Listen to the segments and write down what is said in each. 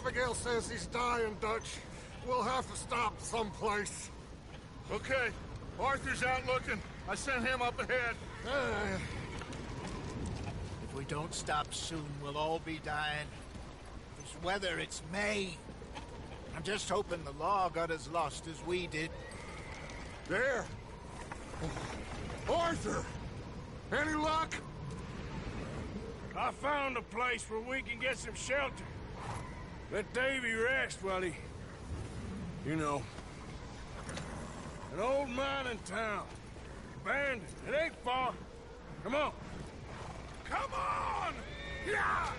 Abigail says he's dying, Dutch. We'll have to stop someplace. Okay. Arthur's out looking. I sent him up ahead. If we don't stop soon, we'll all be dying. This weather, it's May. I'm just hoping the law got as lost as we did. There! Arthur! Any luck? I found a place where we can get some shelter. Let Davy rest while he... You know. An old mining town. Abandoned. It ain't far. Come on. Come on! Yeah!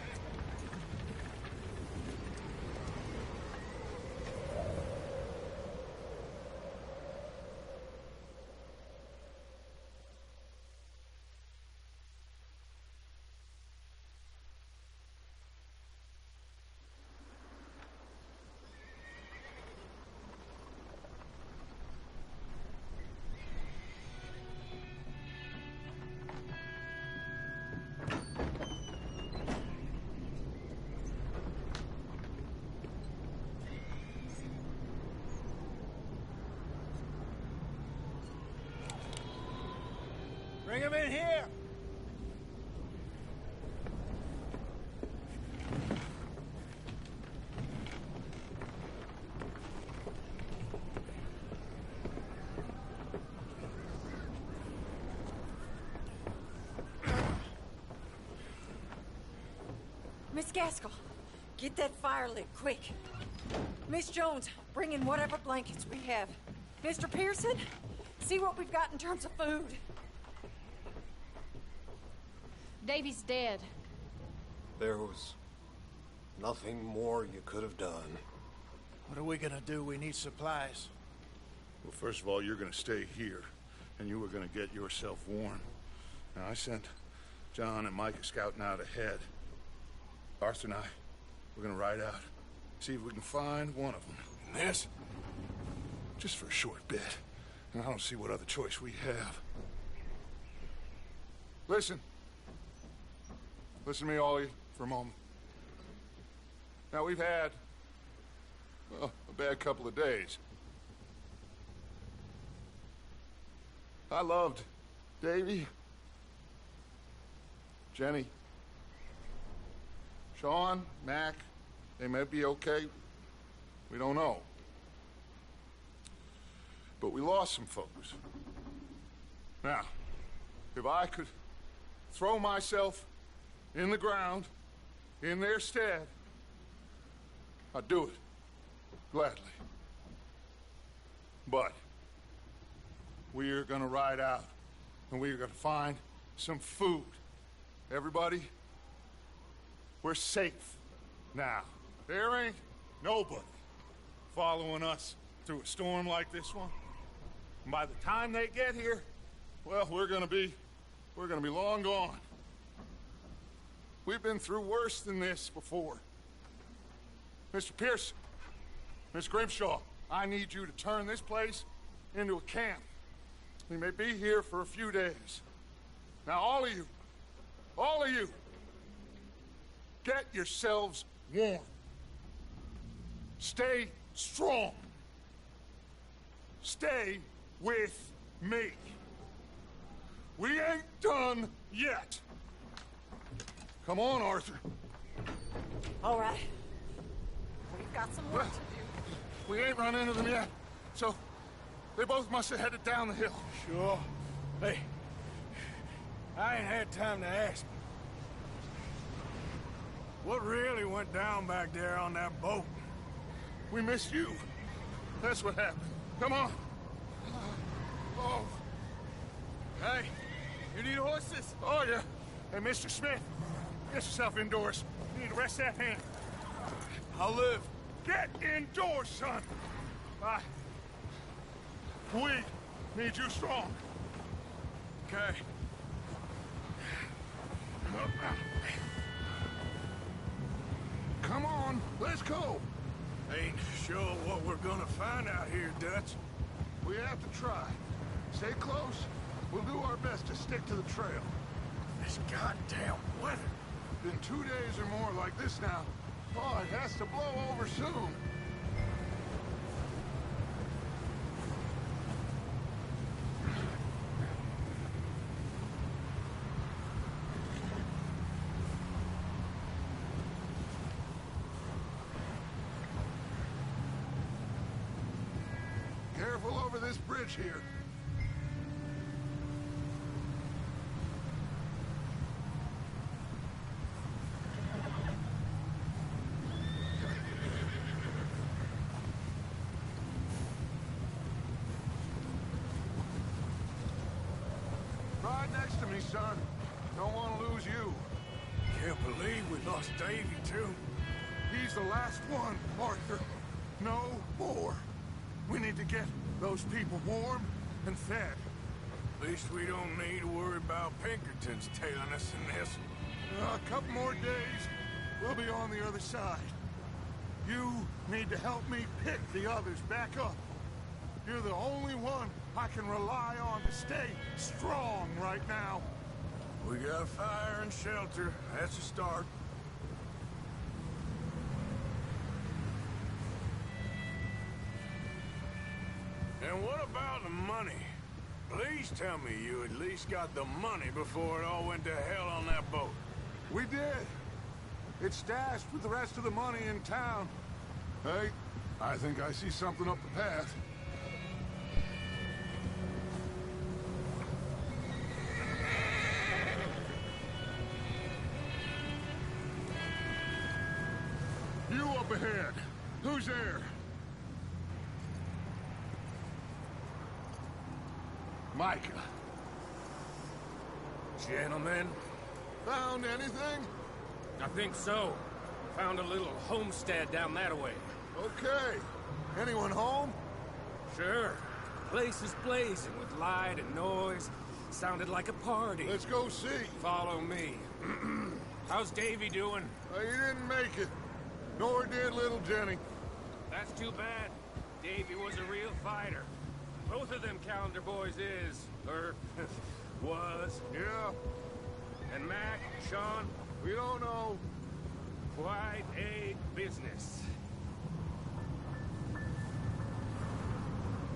Bring him in here! Miss Gaskell, get that fire lit, quick. Miss Jones, bring in whatever blankets we have. Mr. Pearson, see what we've got in terms of food. Davy's dead. There was nothing more you could have done. What are we gonna do? We need supplies. Well, first of all, you're gonna stay here, and you were gonna get yourself warm. Now, I sent John and Micah scouting out ahead. Arthur and I, we're gonna ride out, see if we can find one of them. And this? Just for a short bit. And I don't see what other choice we have. Listen. Listen to me, all of you, for a moment. Now, we've had, well, a bad couple of days. I loved Davy, Jenny, Sean, Mac. They may be okay. We don't know. But we lost some folks. Now, if I could throw myself in the ground, in their stead, I'd do it, gladly. But we're gonna ride out, and we're gonna find some food. Everybody, we're safe now. There ain't nobody following us through a storm like this one. And by the time they get here, well, we're gonna be long gone. We've been through worse than this before. Mr. Pearson, Miss Grimshaw, I need you to turn this place into a camp. We may be here for a few days. Now, all of you, get yourselves warm. Stay strong. Stay with me. We ain't done yet. Come on, Arthur. All right. We've got some work to do. We ain't run into them yet, so they both must have headed down the hill. Sure. Hey, I ain't had time to ask. What really went down back there on that boat? We missed you. That's what happened. Come on. Oh. Hey, you need horses? Oh, yeah. Hey, Mr. Smith, get yourself indoors. You need to rest that hand. I'll live. Get indoors, son. We need you strong. Okay. Come on, let's go. Ain't sure what we're gonna find out here, Dutch. We have to try. Stay close. We'll do our best to stick to the trail. This goddamn weather. Been 2 days or more like this now. Oh, it has to blow over soon. Careful over this bridge here. Right next to me, son. Don't want to lose you. Can't believe we lost Davy, too. He's the last one, Arthur. No more. We need to get those people warm and fed. At least we don't need to worry about Pinkertons tailing us in this. A couple more days, we'll be on the other side. You need to help me pick the others back up. You're the only one I can rely on to stay strong right now. We got fire and shelter. That's a start. And what about the money? Please tell me you at least got the money before it all went to hell on that boat. We did. It's stashed with the rest of the money in town. Hey, I think I see something up the path. You up ahead. Who's there? Micah. Gentlemen, Found anything? I think so. Found a little homestead down that way. Okay. Anyone home? Sure. Place is blazing with light and noise. Sounded like a party. Let's go see. Follow me. How's Davy doing? He didn't make it. Nor did little Jenny. That's too bad. Davy was a real fighter. Both of them Calendar boys is, or was. Yeah, And Mac, Sean, we don't know. quite a business.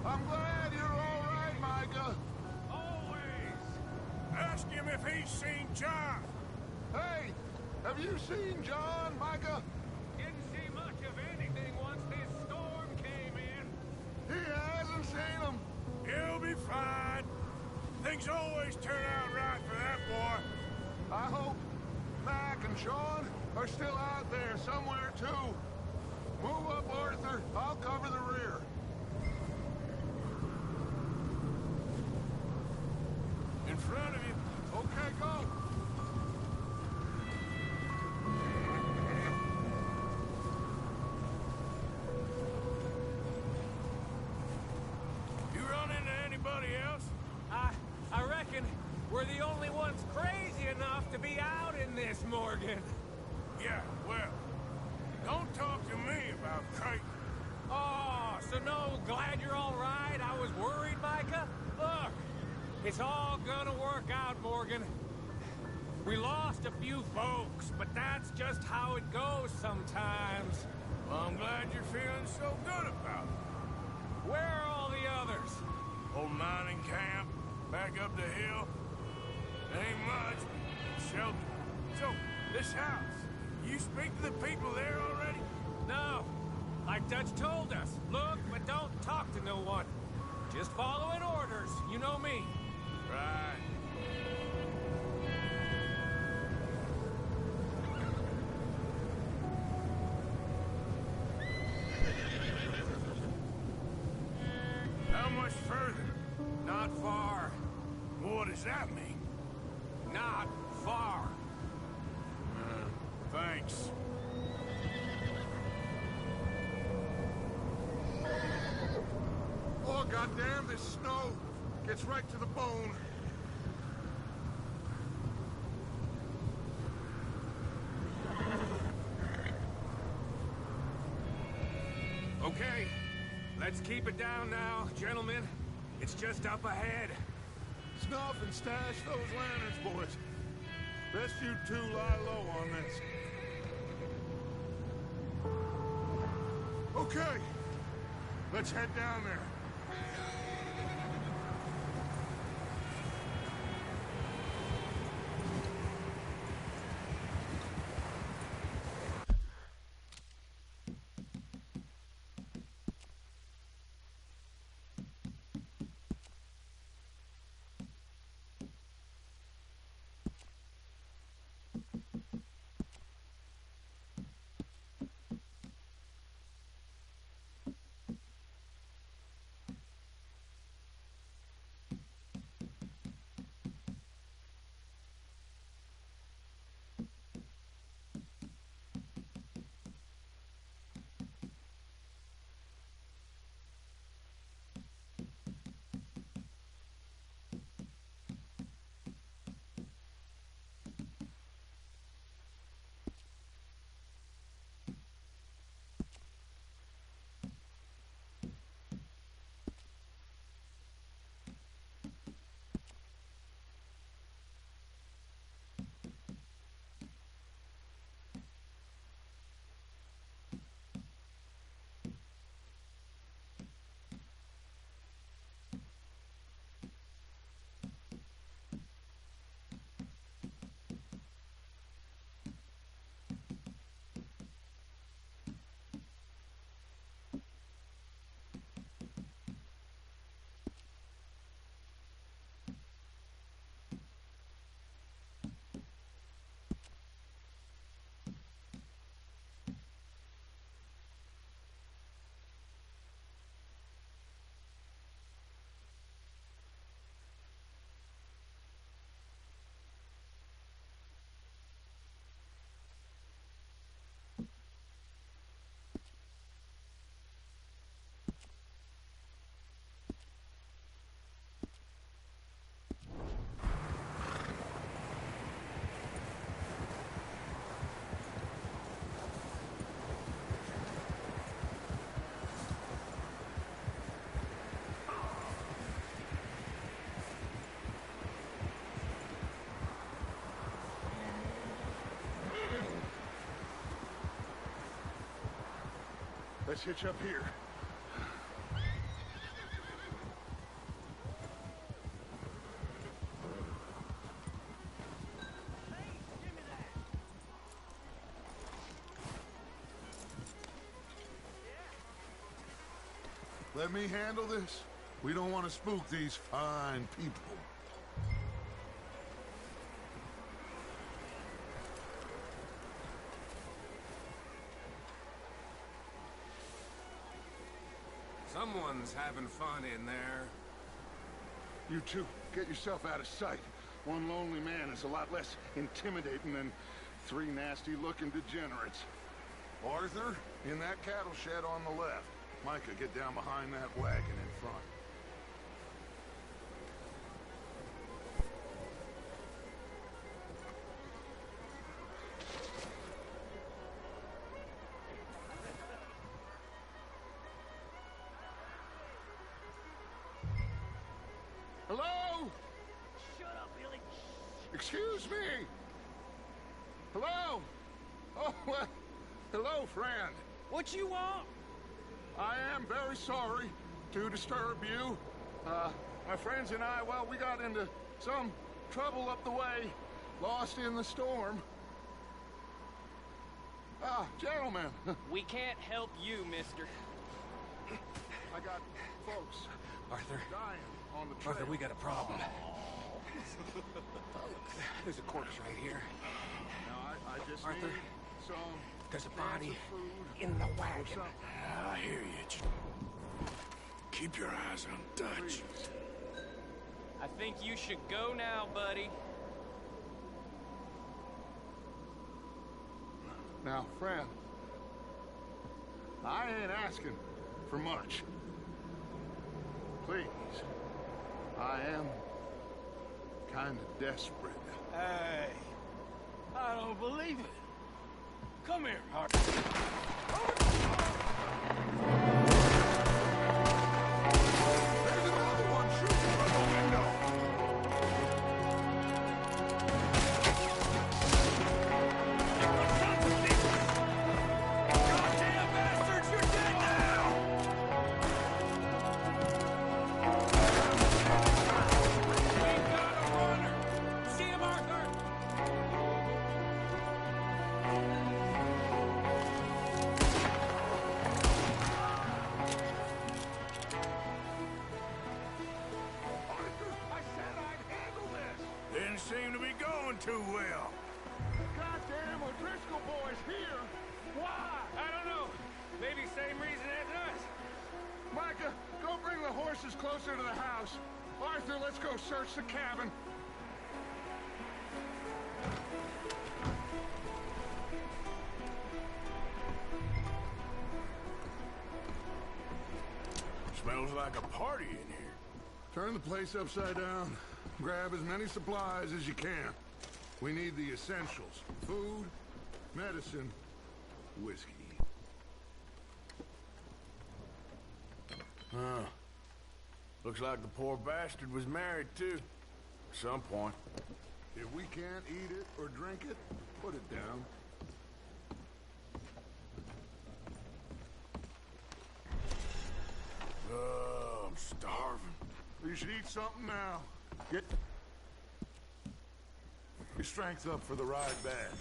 I'm glad you're all right, Micah. Always. Ask him if he's seen John. Hey, have you seen John, Micah? Didn't see much of anything once this storm came in. He hasn't seen him. He'll be fine. Things always turn out right for that boy. I hope Mac and Sean are still out there somewhere, too. Move up, Arthur. I'll cover the rear. In front of you. Okay, go. You run into anybody else? I reckon we're the only ones crazy enough to be out in this, Morgan. Yeah, well, don't talk to me about Creighton. Oh, so no, glad you're all right. I was worried, Micah. Look, it's all gonna work out, Morgan. We lost a few folks, but that's just how it goes sometimes. Well, I'm glad you're feeling so good about it. Where are all the others? Old mining camp, back up the hill. Ain't much. Shelter. So, this house, you speak to the people there already? No, like Dutch told us. Look, but don't talk to no one. Just following orders. You know me. Right. How much further? Not far. What does that mean? Not far. Thanks. Oh, goddamn, this snow gets right to the bone. Okay, let's keep it down now, gentlemen. It's just up ahead. Snuff and stash those lanterns, boys. Best you two lie low on this. Okay, let's head down there. Let's hitch up here. Let me handle this. We don't want to spook these fine people. Someone's having fun in there. You two, get yourself out of sight. One lonely man is a lot less intimidating than three nasty-looking degenerates. Arthur, in that cattle shed on the left. Micah, get down behind that wagon in front. Hello? Shut up, Billy. Excuse me? Hello? Oh, well, hello, friend. What you want? I am very sorry to disturb you. My friends and I, well, we got into some trouble up the way, lost in the storm. Ah, gentlemen. We can't help you, mister. I got folks Arthur, dying on the trail. Arthur, we got a problem. There's a corpse right here. Now, I just Arthur, need some there's a cans body of food in the or wagon. something. I hear you. Keep your eyes on Dutch. Please. I think you should go now, buddy. Now, friend, I ain't asking for much. Please, I am kind of desperate. Hey, I don't believe it. Come here, Arthur. There's another one shooting from the window. Goddamn bastards, you're dead now! didn't seem to be going too well. Goddamn O'Driscoll boys here! Why? I don't know. Maybe same reason as us. Micah, go bring the horses closer to the house. Arthur, let's go search the cabin. Smells like a party in here. Turn the place upside down. Grab as many supplies as you can. We need the essentials. Food, medicine, whiskey. Huh. Looks like the poor bastard was married, too. At some point. If we can't eat it or drink it, put it down. I'm starving. You should eat something now. Get your strength up for the ride back.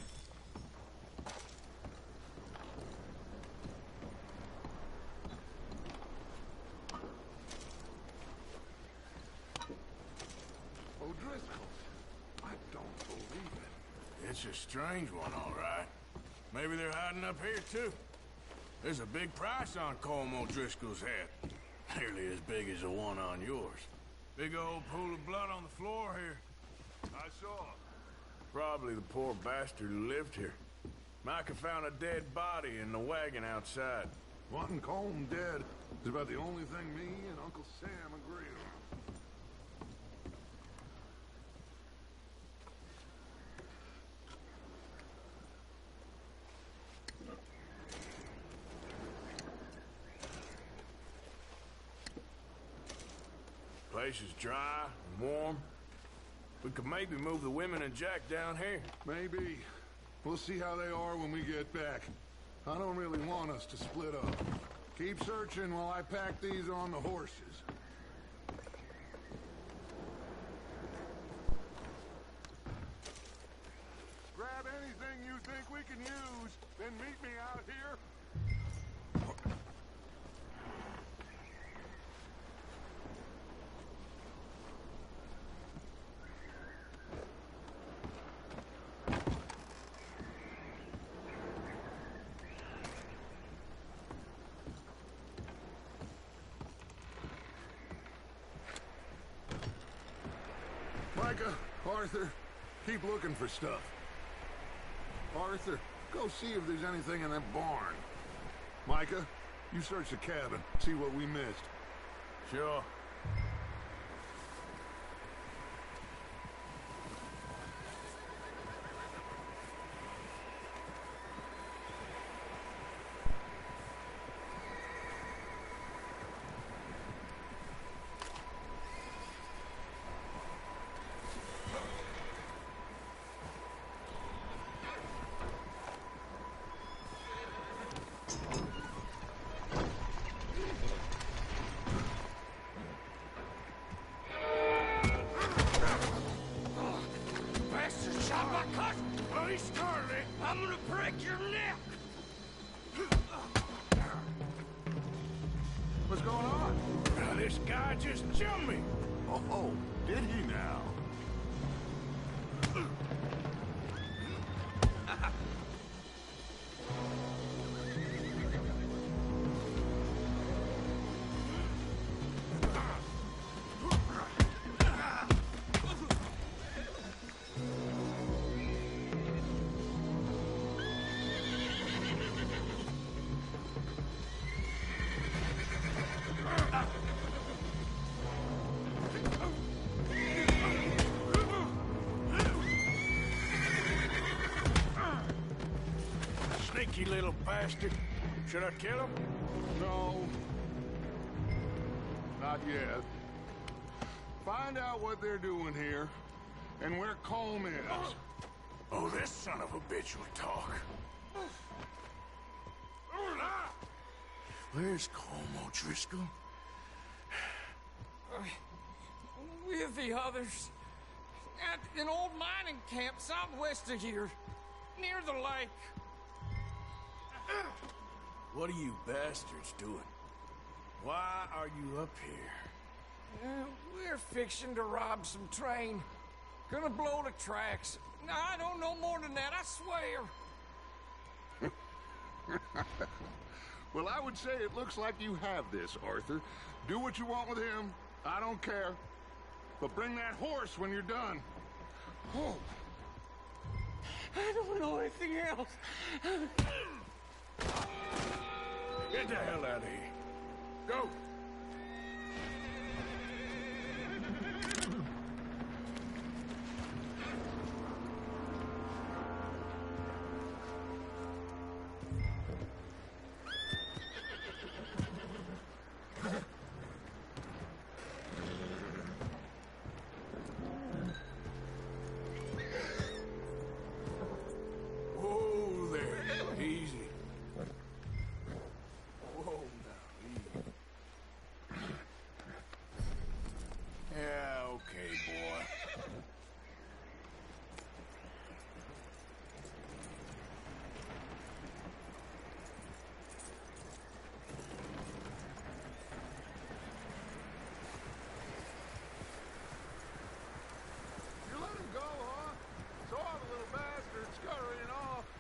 O'Driscoll's. I don't believe it. It's a strange one, all right. Maybe they're hiding up here, too. There's a big price on Colm O'Driscoll's head. Nearly as big as the one on yours. Big old pool of blood on the floor here. I saw. Probably the poor bastard who lived here. Micah found a dead body in the wagon outside. Wanting Colm dead is about the only thing me and Uncle Sam agree on. Place is dry and warm. We could maybe move the women and Jack down here. Maybe. We'll see how they are when we get back. I don't really want us to split up. Keep searching while I pack these on the horses. Grab anything you think we can use, then meet me out here. Micah, Arthur, keep looking for stuff. Arthur, go see if there's anything in that barn. Micah, you search the cabin, see what we missed. Sure. I'm gonna break your neck! What's going on? Now, this guy just jumped me. Oh, did he now? Sneaky little bastard. Should I kill him? No. Not yet. Find out what they're doing here, and where Colm is. Oh, this son of a bitch will talk. Where's Colm O'Driscoll? With the others. At an old mining camp southwest of here. Near the lake. What are you bastards doing? Why are you up here? We're fixing to rob some train. Gonna blow the tracks. No, I don't know more than that, I swear. Well, I would say it looks like you have this, Arthur. Do what you want with him. I don't care. But bring that horse when you're done. Oh. I don't know anything else. Get the hell out of here. Go.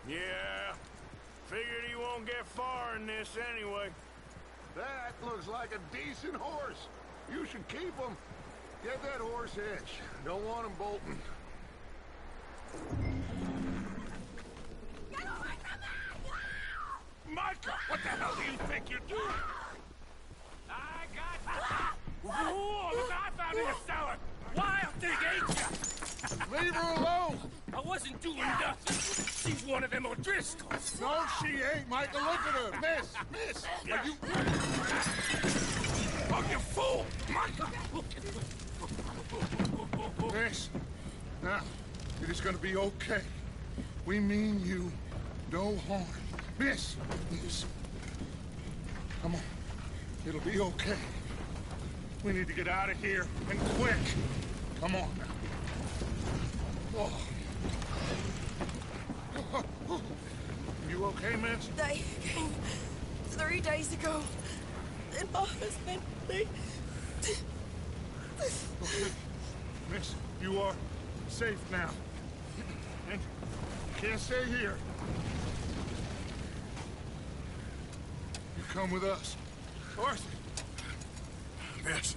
Yeah, figured he won't get far in this anyway. That looks like a decent horse. You should keep him. Get that horse hitched. Don't want him bolting. Get away from me! Micah, what the hell do you think you're doing? I got you. Whoa, look, I found in the cellar. Wild thing, ain't ya? Leave her alone! I wasn't doing nothing. She's one of them O'Driscolls. No, she ain't, Micah. Look at her. Miss! Yeah. Are you... Oh, you fool! Micah! Miss, now, it is gonna be okay. We mean you no harm. Miss! Come on. It'll be okay. We need to get out of here, and quick. Come on now. Oh. You okay, miss? They came 3 days ago. And my husband, they... Okay. Miss, you are safe now. And you can't stay here. You come with us. Arthur. Miss,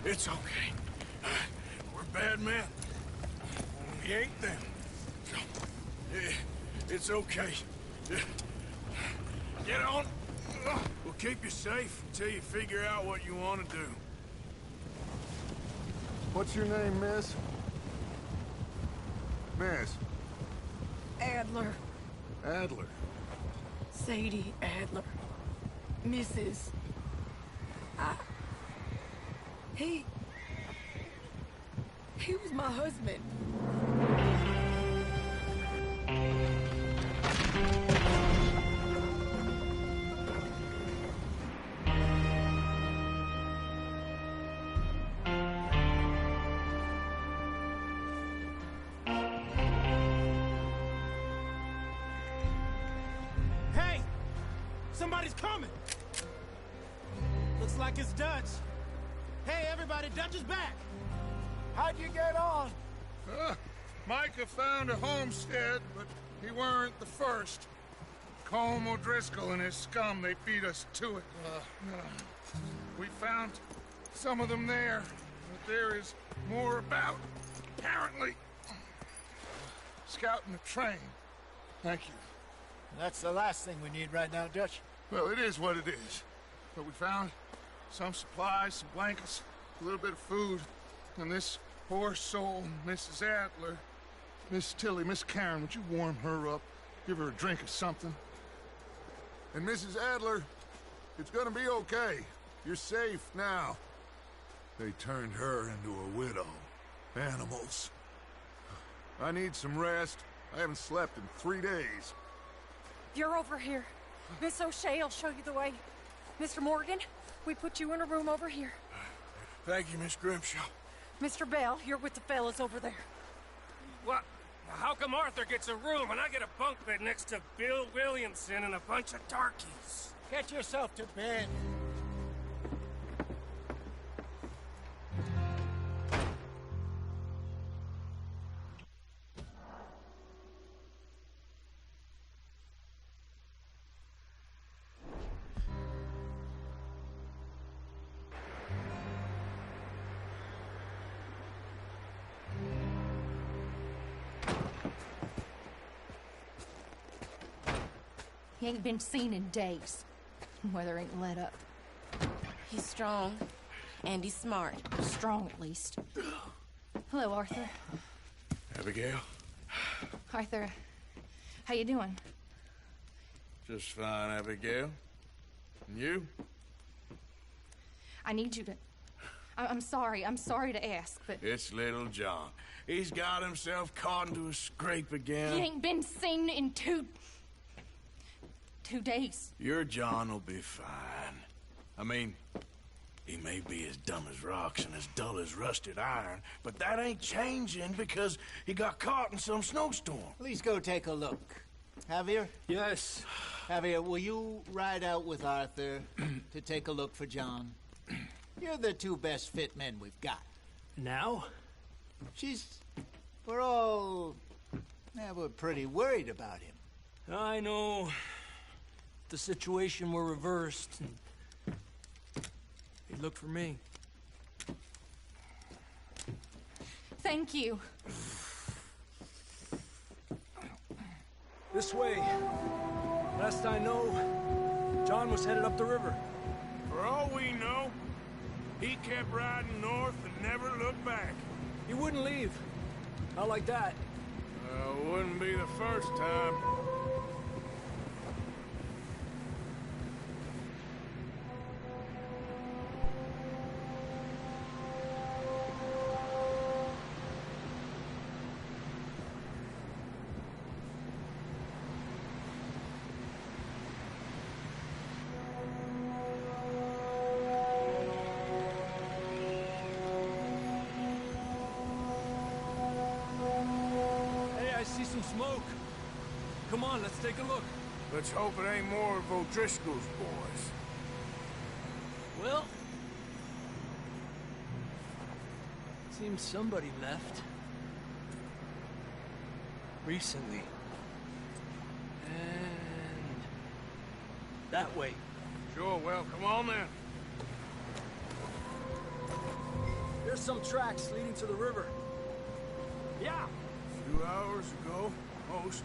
it's okay. We're bad men. We ain't them. It's okay. Get on. We'll keep you safe until you figure out what you want to do. What's your name, miss? Miss? Adler. Adler. Sadie Adler. Mrs. He was my husband. Hey! Somebody's coming! Looks like it's Dutch. Hey, everybody, Dutch is back! How'd you get on? Micah found a homestead, but he weren't the first. Colm O'Driscoll and his scum, they beat us to it. We found some of them there, but there is more about, apparently. Scouting the train. Thank you. That's the last thing we need right now, Dutch. Well, it is what it is. But we found some supplies, some blankets, a little bit of food, and this poor soul, Mrs. Adler, Miss Tilly, Miss Karen, would you warm her up? Give her a drink or something? And Mrs. Adler, it's gonna be okay. You're safe now. They turned her into a widow. Animals. I need some rest. I haven't slept in 3 days. You're over here. Miss O'Shea will show you the way. Mr. Morgan, we put you in a room over here. Thank you, Miss Grimshaw. Mr. Bell, you're with the fellas over there. What? How come Arthur gets a room and I get a bunk bed next to Bill Williamson and a bunch of darkies? Get yourself to bed. He ain't been seen in days. Weather ain't let up. He's strong, and he's smart. Strong, at least. Hello, Arthur. Abigail? Arthur, how you doing? Just fine, Abigail. And you? I need you to... I'm sorry to ask, but... It's little John. He's got himself caught into a scrape again. He ain't been seen in 2 days. Your John will be fine. I mean, he may be as dumb as rocks and as dull as rusted iron, but that ain't changing because he got caught in some snowstorm. Please go take a look. Javier? Yes. Javier, will you ride out with Arthur to take a look for John? You're the 2 best fit men we've got. Now? We're pretty worried about him. I know. The situation were reversed. He looked for me. Thank you. This way. Last I know, John was headed up the river. For all we know, he kept riding north and never looked back. He wouldn't leave. Not like that. Wouldn't be the first time. Smoke. Come on, let's take a look. Let's hope it ain't more of O'Driscoll's boys. Well, seems somebody left. Recently. And that way. Sure, well, come on then. There's some tracks leading to the river. Yeah. 2 hours ago, most.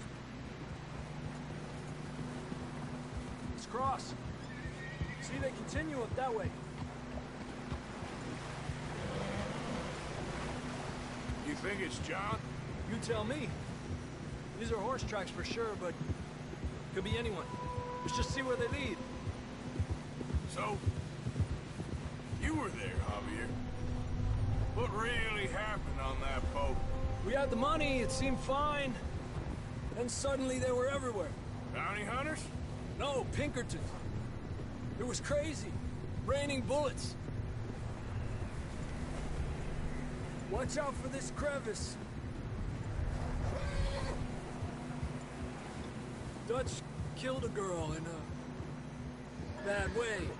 Let's cross. See, they continue up that way. You think it's John? You tell me. These are horse tracks for sure, but could be anyone. Let's just see where they lead. So, you were there, Javier. What really happened on that boat? We had the money, it seemed fine. Then suddenly they were everywhere. Bounty hunters? No, Pinkertons. It was crazy. Raining bullets. Watch out for this crevice. Dutch killed a girl in a bad way.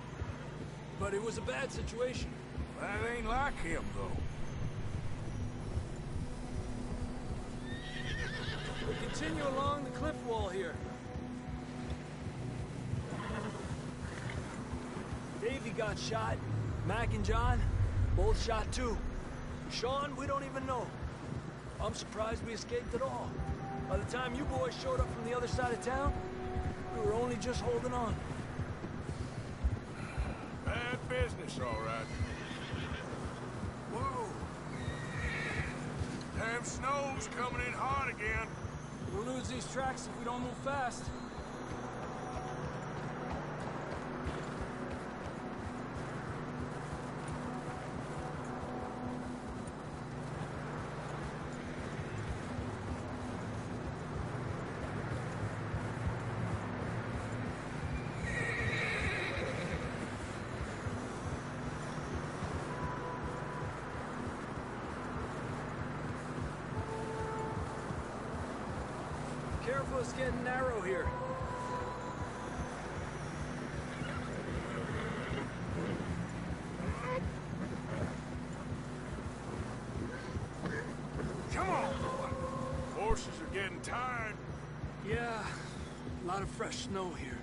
But it was a bad situation. That ain't like him, though. We'll continue along the cliff wall here. Davey got shot. Mac and John, both shot too. Sean, we don't even know. I'm surprised we escaped at all. By the time you boys showed up from the other side of town, we were only just holding on. Bad business, all right. Whoa. Damn snow's coming in hard again. We'll lose these tracks if we don't move fast. Careful, it's getting narrow here. Come on, boy. Horses are getting tired. Yeah, a lot of fresh snow here.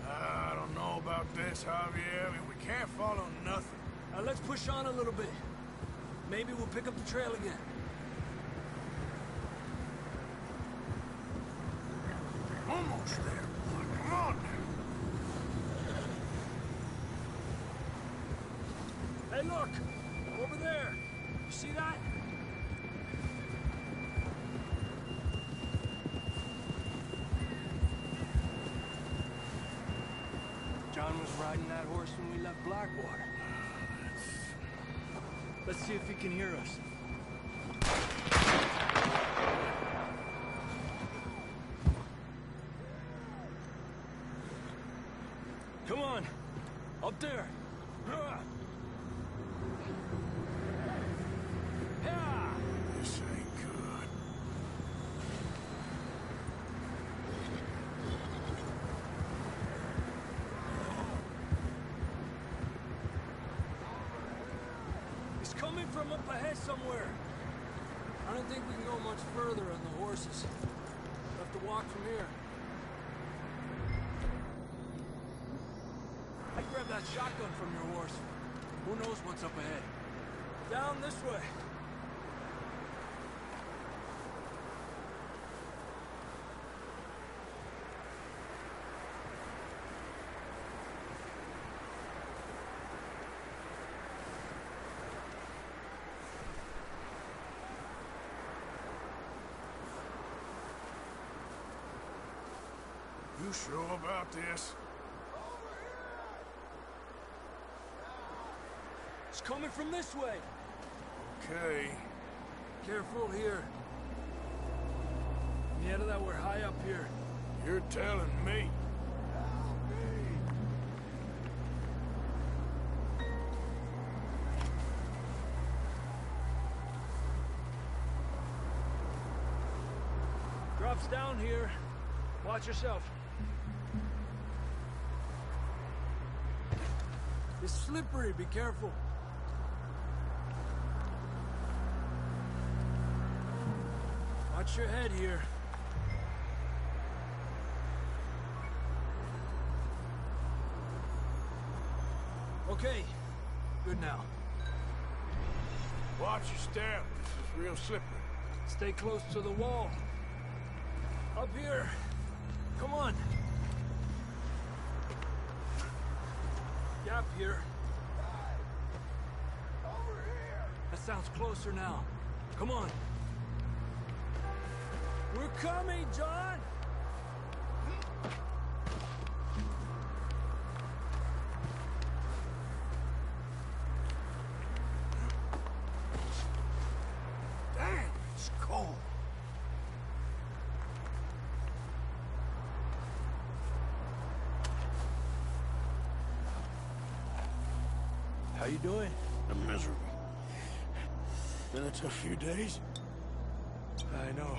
I don't know about this, Javier. I mean, we can't follow nothing. Let's push on a little bit. Maybe we'll pick up the trail again. Almost there, boy. Come Come on! Hey, look! Over there! You see that? John was riding that horse when we left Blackwater. Let's see if he can hear us. Come on! Up there! This ain't good. He's coming from up ahead somewhere. I don't think we can go much further on the horses. We'll have to walk from here. I grabbed that shotgun from your horse. Who knows what's up ahead? Down this way. You sure about this? It's coming from this way. Okay. Careful here. Yeah, that we're high up here. You're telling me. Drops down here. Watch yourself. It's slippery, be careful. Watch your head here. Okay, good now. Watch your step. This is real slippery. Stay close to the wall. Up here. Come on. Gap here. Over here. That sounds closer now. Come on. We're coming, John! Damn, it's cold. How you doing? I'm miserable. Been a tough few days. I know.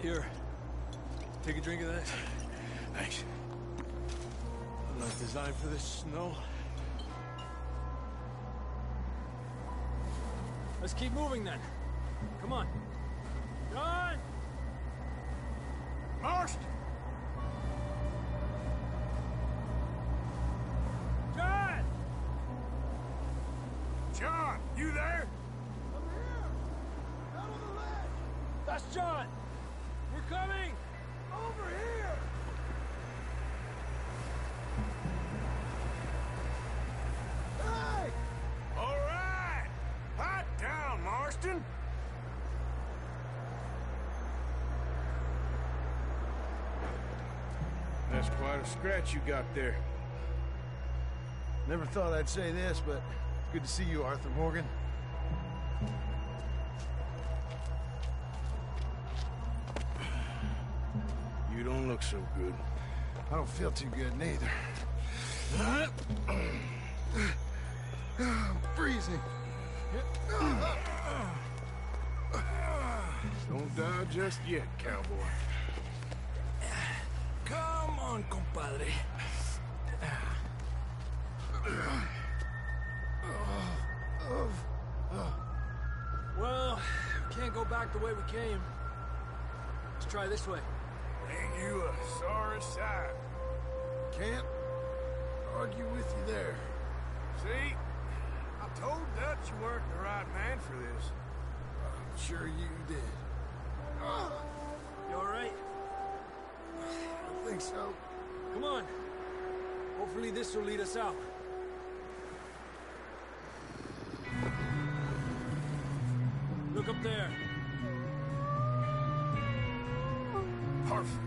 Here. Take a drink of that. Thanks. I'm not designed for this snow. Let's keep moving then. Come on. John! Marston! John! John, you there? I'm here! Out on the ledge! That's John! We're coming! Over here! Hey! All right! Hot down, Marston! That's quite a scratch you got there. Never thought I'd say this, but it's good to see you, Arthur Morgan. You don't look so good. I don't feel too good, neither. I'm freezing. Don't die just yet, cowboy. Come on, compadre. Well, we can't go back the way we came. Let's try this way. Ain't you a sorry sight? Can't argue with you there. See? I told Dutch you weren't the right man for this. I'm sure you did. You all right? I don't think so. Come on. Hopefully this will lead us out. Look up there. Perfect.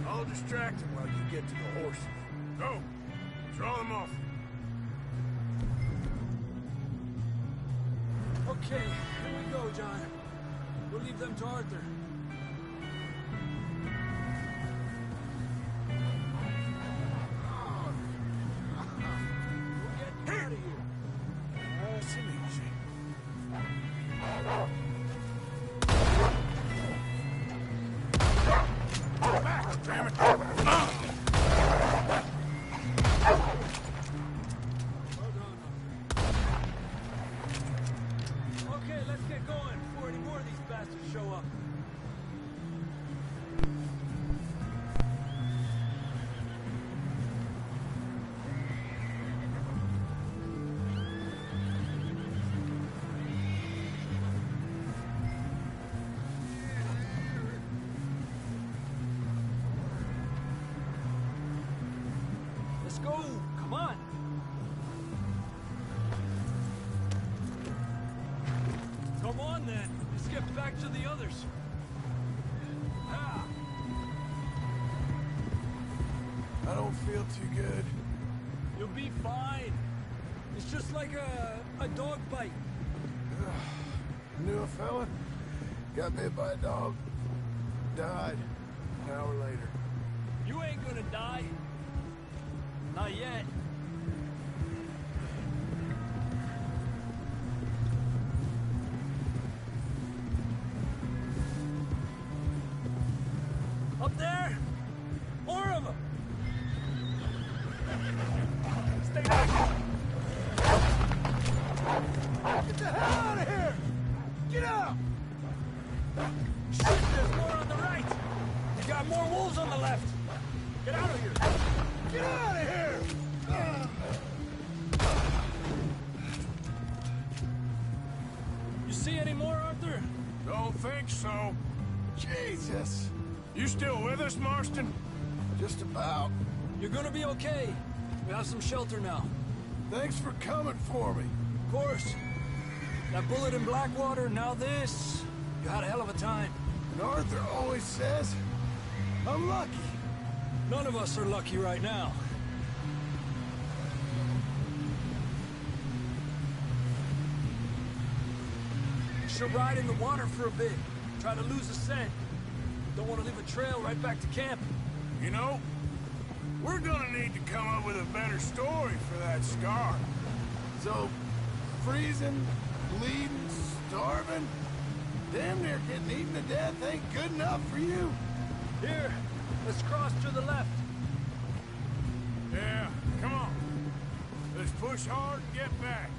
I'll distract him while you get to the horses. Go! Draw them off. Okay, here we go, John. We'll leave them to Arthur. We'll get you out of here. Nice and easy. Back, damn it! Okay, let's get going before any more of these bastards show up. Let's go! Come on! Come on, then. Let's get back to the others. Ah. I don't feel too good. You'll be fine. It's just like a dog bite. Knew a fella, got bit by a dog, died an hour later. You ain't gonna die. Not yet. Up there? More of them! Stay back! Get the hell out of here! Get out! Shit, there's more on the right! You got more wolves on the left! Get out of here! Get out of here! You see any more, Arthur? Don't think so. Jesus! You still with us, Marston? Just about. You're gonna be okay. We have some shelter now. Thanks for coming for me. Of course. That bullet in Blackwater, now this. You had a hell of a time. And Arthur always says, I'm lucky. None of us are lucky right now. Should ride in the water for a bit. Try to lose the scent. Don't want to leave a trail right back to camp. You know, we're gonna need to come up with a better story for that scar. So, freezing, bleeding, starving, damn near getting eaten to death ain't good enough for you. Here, let's cross to the left. Yeah, come on. Let's push hard and get back.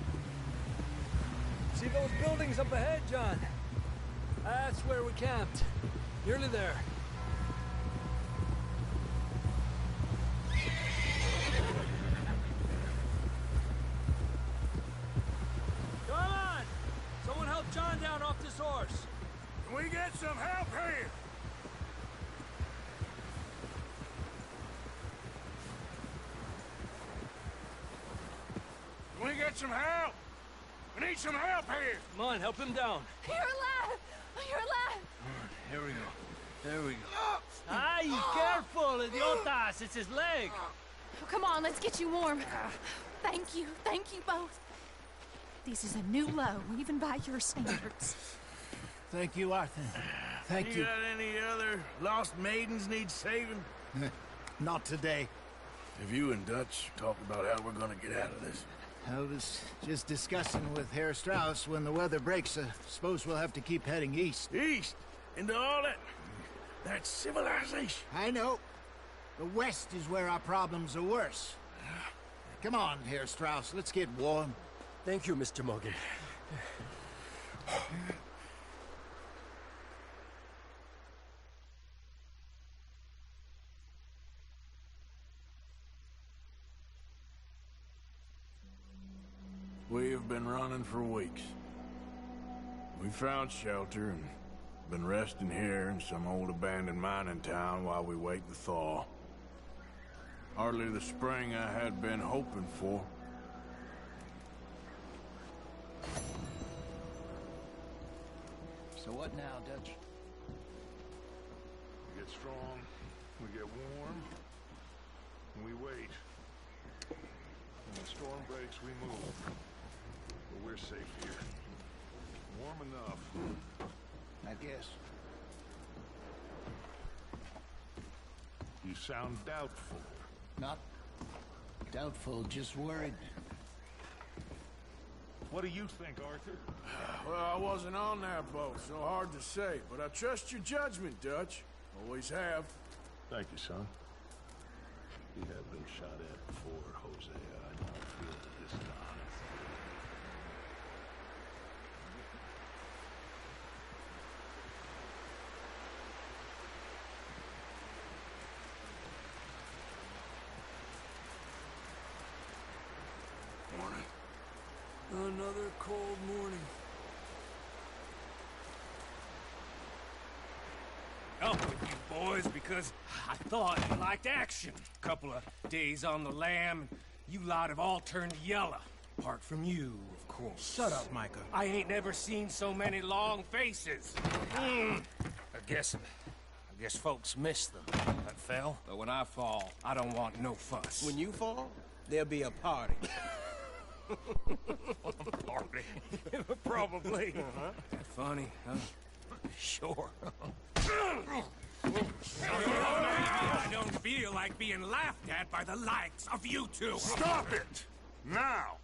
See those buildings up ahead, John? That's where we camped. Nearly there. Come on! Someone help John down off this horse. Can we get some help here? Can we get some help? We need some help here. Come on, help him down. You're alive! You're alive! Here we go. There we go. Ay, careful, idiotas. It's his leg. Oh, come on, let's get you warm. Thank you both. This is a new low, even by your standards. Thank you, Arthur. Thank you. You got any other lost maidens need saving? Not today. Have you and Dutch talked about how we're gonna get out of this? I was just discussing with Herr Strauss when the weather breaks. Suppose we'll have to keep heading east. East? Into all that civilization. I know. The west is where our problems are worse. Come on, Herr Strauss. Let's get warm. Thank you, Mr. Morgan. We have been running for weeks. We found shelter and been resting here in some old abandoned mining town while we wait the thaw. Hardly the spring I had been hoping for. So what now, Dutch? We get strong, we get warm, and we wait. When the storm breaks, we move. But we're safe here. Warm enough. I guess. You sound doubtful. Not doubtful, just worried. What do you think, Arthur? Well, I wasn't on that boat, so hard to say. But I trust your judgment, Dutch. Always have. Thank you, son. You have been shot at before, Hosea. I know I feel this time. Another cold morning. Up with you boys because I thought you liked action. Couple of days on the lam, you lot have all turned yellow. Apart from you, of course. Shut up, Micah. I ain't never seen so many long faces. I guess folks miss them. That fell. But when I fall, I don't want no fuss. When you fall, there'll be a party. Party. Probably. That funny, huh? Sure. I don't feel like being laughed at by the likes of you two. Stop it! Now!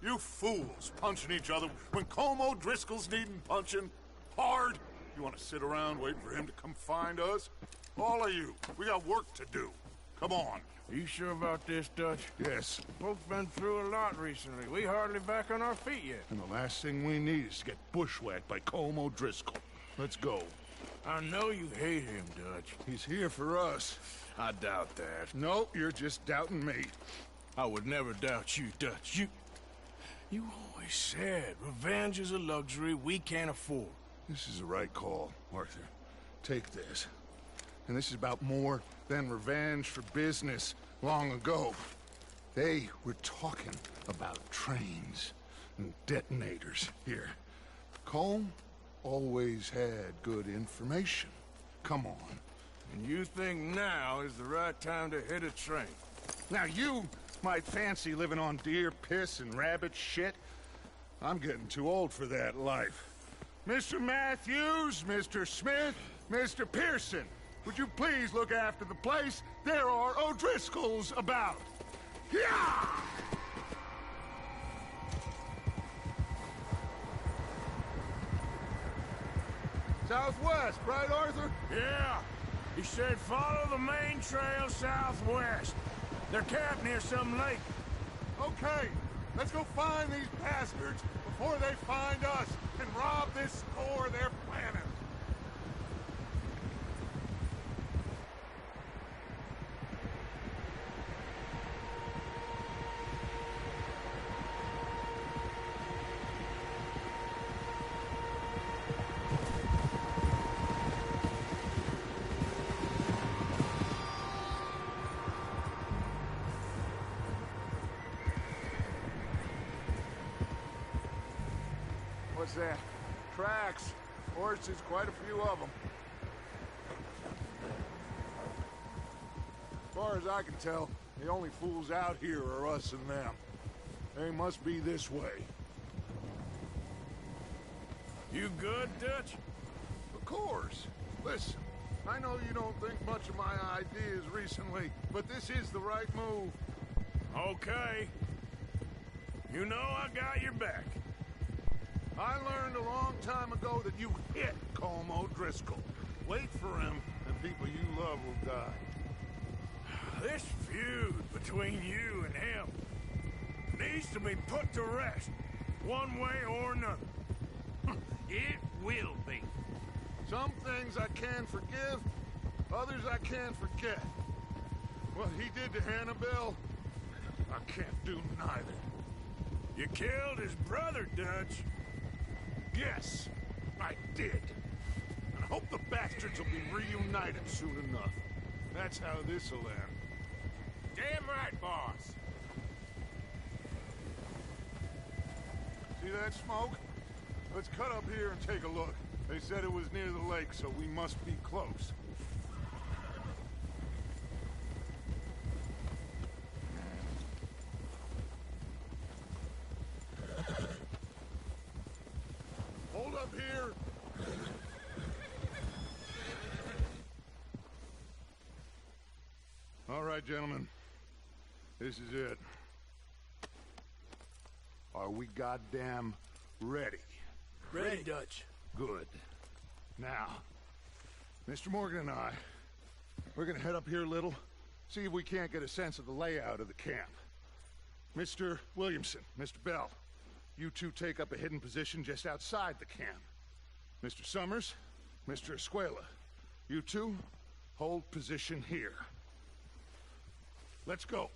You fools punching each other when Colm O'Driscoll's needing punching. Hard! You want to sit around waiting for him to come find us? All of you, we got work to do. Come on. Are you sure about this, Dutch? Yes. Folks been through a lot recently. We hardly back on our feet yet. And the last thing we need is to get bushwhacked by Colm O'Driscoll. Let's go. I know you hate him, Dutch. He's here for us. I doubt that. No, you're just doubting me. I would never doubt you, Dutch. You always said revenge is a luxury we can't afford. This is the right call, Arthur. Take this. And this is about more than revenge for business long ago. They were talking about trains and detonators here. Colm always had good information. Come on. And you think now is the right time to hit a train? Now you might fancy living on deer piss and rabbit shit. I'm getting too old for that life. Mr. Matthews, Mr. Smith, Mr. Pearson, would you please look after the place? There are O'Driscolls about. Yeah! Southwest, right, Arthur? Yeah. He said follow the main trail southwest. They're camped near some lake. Okay, let's go find these bastards before they find us and rob this store they're planning. What's that? Tracks. Horses, quite a few of them. As far as I can tell, the only fools out here are us and them. They must be this way. You good, Dutch? Of course. Listen, I know you don't think much of my ideas recently, but this is the right move. Okay. You know I got your back. I learned a long time ago that you hit Colm O'Driscoll. Wait for him, and people you love will die. This feud between you and him needs to be put to rest, one way or another. It will be. Some things I can forgive, others I can't forget. What he did to Annabelle, I can't do neither. You killed his brother, Dutch. Yes, I did. And I hope the bastards will be reunited soon enough. That's how this'll end. Damn right, boss. See that smoke? Let's cut up here and take a look. They said it was near the lake, so we must be close. Hold up here! All right, gentlemen. This is it. Are we goddamn ready? Ready, Dutch. Good. Now, Mr. Morgan and I, we're gonna head up here a little, see if we can't get a sense of the layout of the camp. Mr. Williamson, Mr. Bell, you two take up a hidden position just outside the camp. Mr. Summers, Mr. Escuela, you two hold position here. Let's go.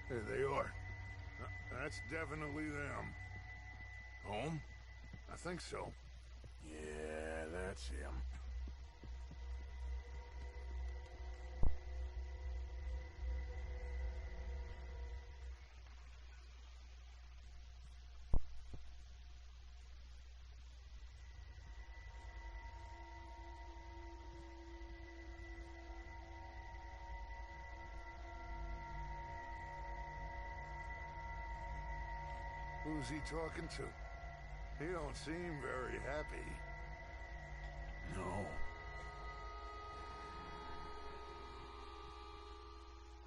There they are. That's definitely them. Home? I think so. Yeah, that's him. Who's he talking to? He don't seem very happy. No.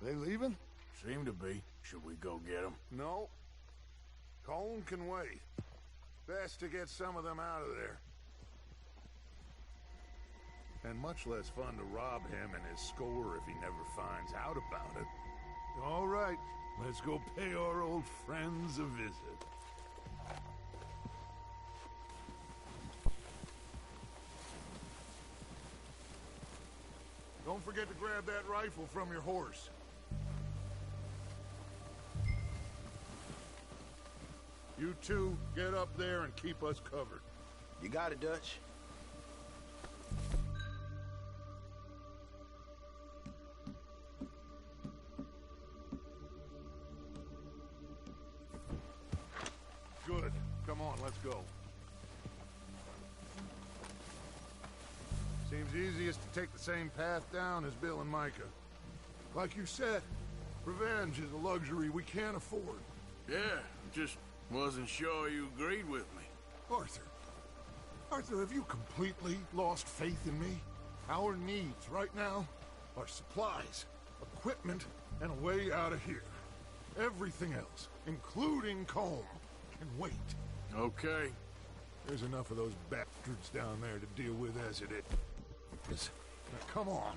They leaving? Seem to be. Should we go get them? No. Colin can wait. Best to get some of them out of there. And much less fun to rob him and his score if he never finds out about it. All right, let's go pay our old friends a visit. Don't forget to grab that rifle from your horse. You two, get up there and keep us covered. You got it, Dutch. Good. Come on, let's go. Seems easiest to take the same path down as Bill and Micah. Like you said, revenge is a luxury we can't afford. Yeah, just wasn't sure you agreed with me. Arthur, have you completely lost faith in me? Our needs right now are supplies, equipment, and a way out of here. Everything else, including Colm, can wait. Okay. There's enough of those bastards down there to deal with as it is. Now, come on.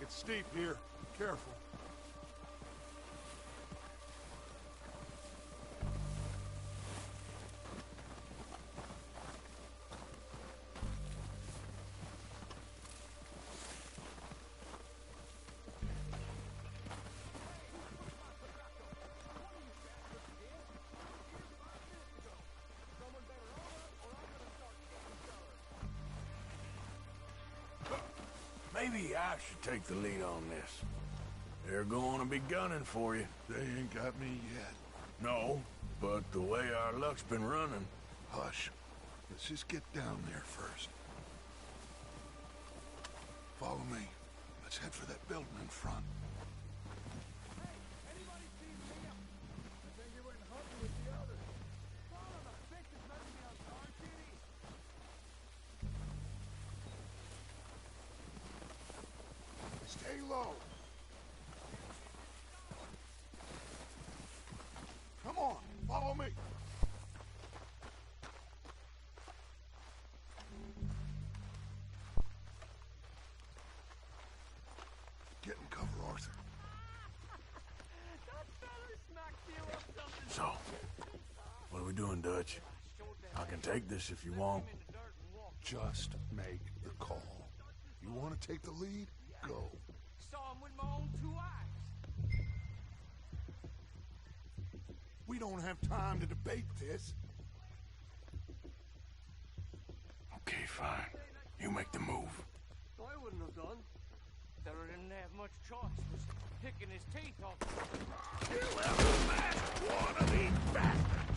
It's steep here. Careful. Maybe Maybe I should take the lead on this. They're going to be gunning for you. They ain't got me yet. No, but the way our luck's been running... Hush. Let's just get down there first. Follow me. Let's head for that building in front. Stay low. Come on, follow me. Get in cover, Arthur. So, what are we doing, Dutch? I can take this if you want. Just make the call. You want to take the lead? Go. Saw him with my own 2 eyes. We don't have time to debate this. Okay, fine. You make the move. I wouldn't have done. Feller didn't have much choice. Was picking his teeth off. Kill every last one of these bastards!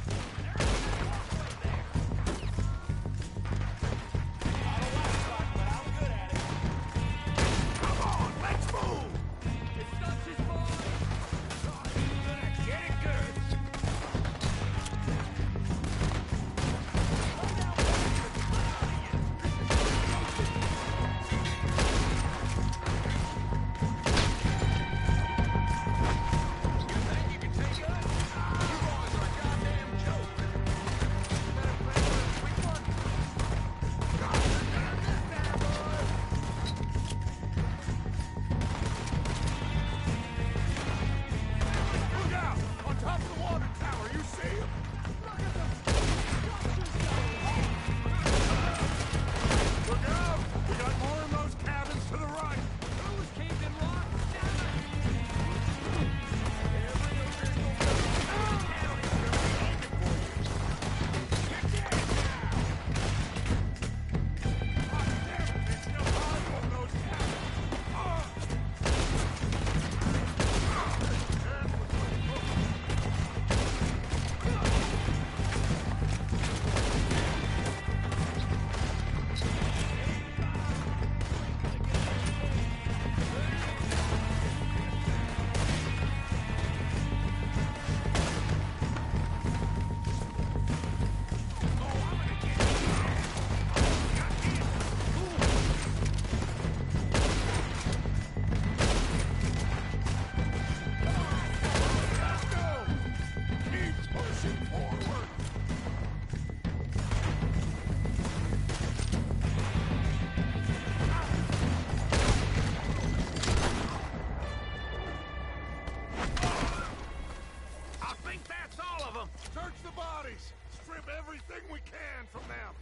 everything we can from them.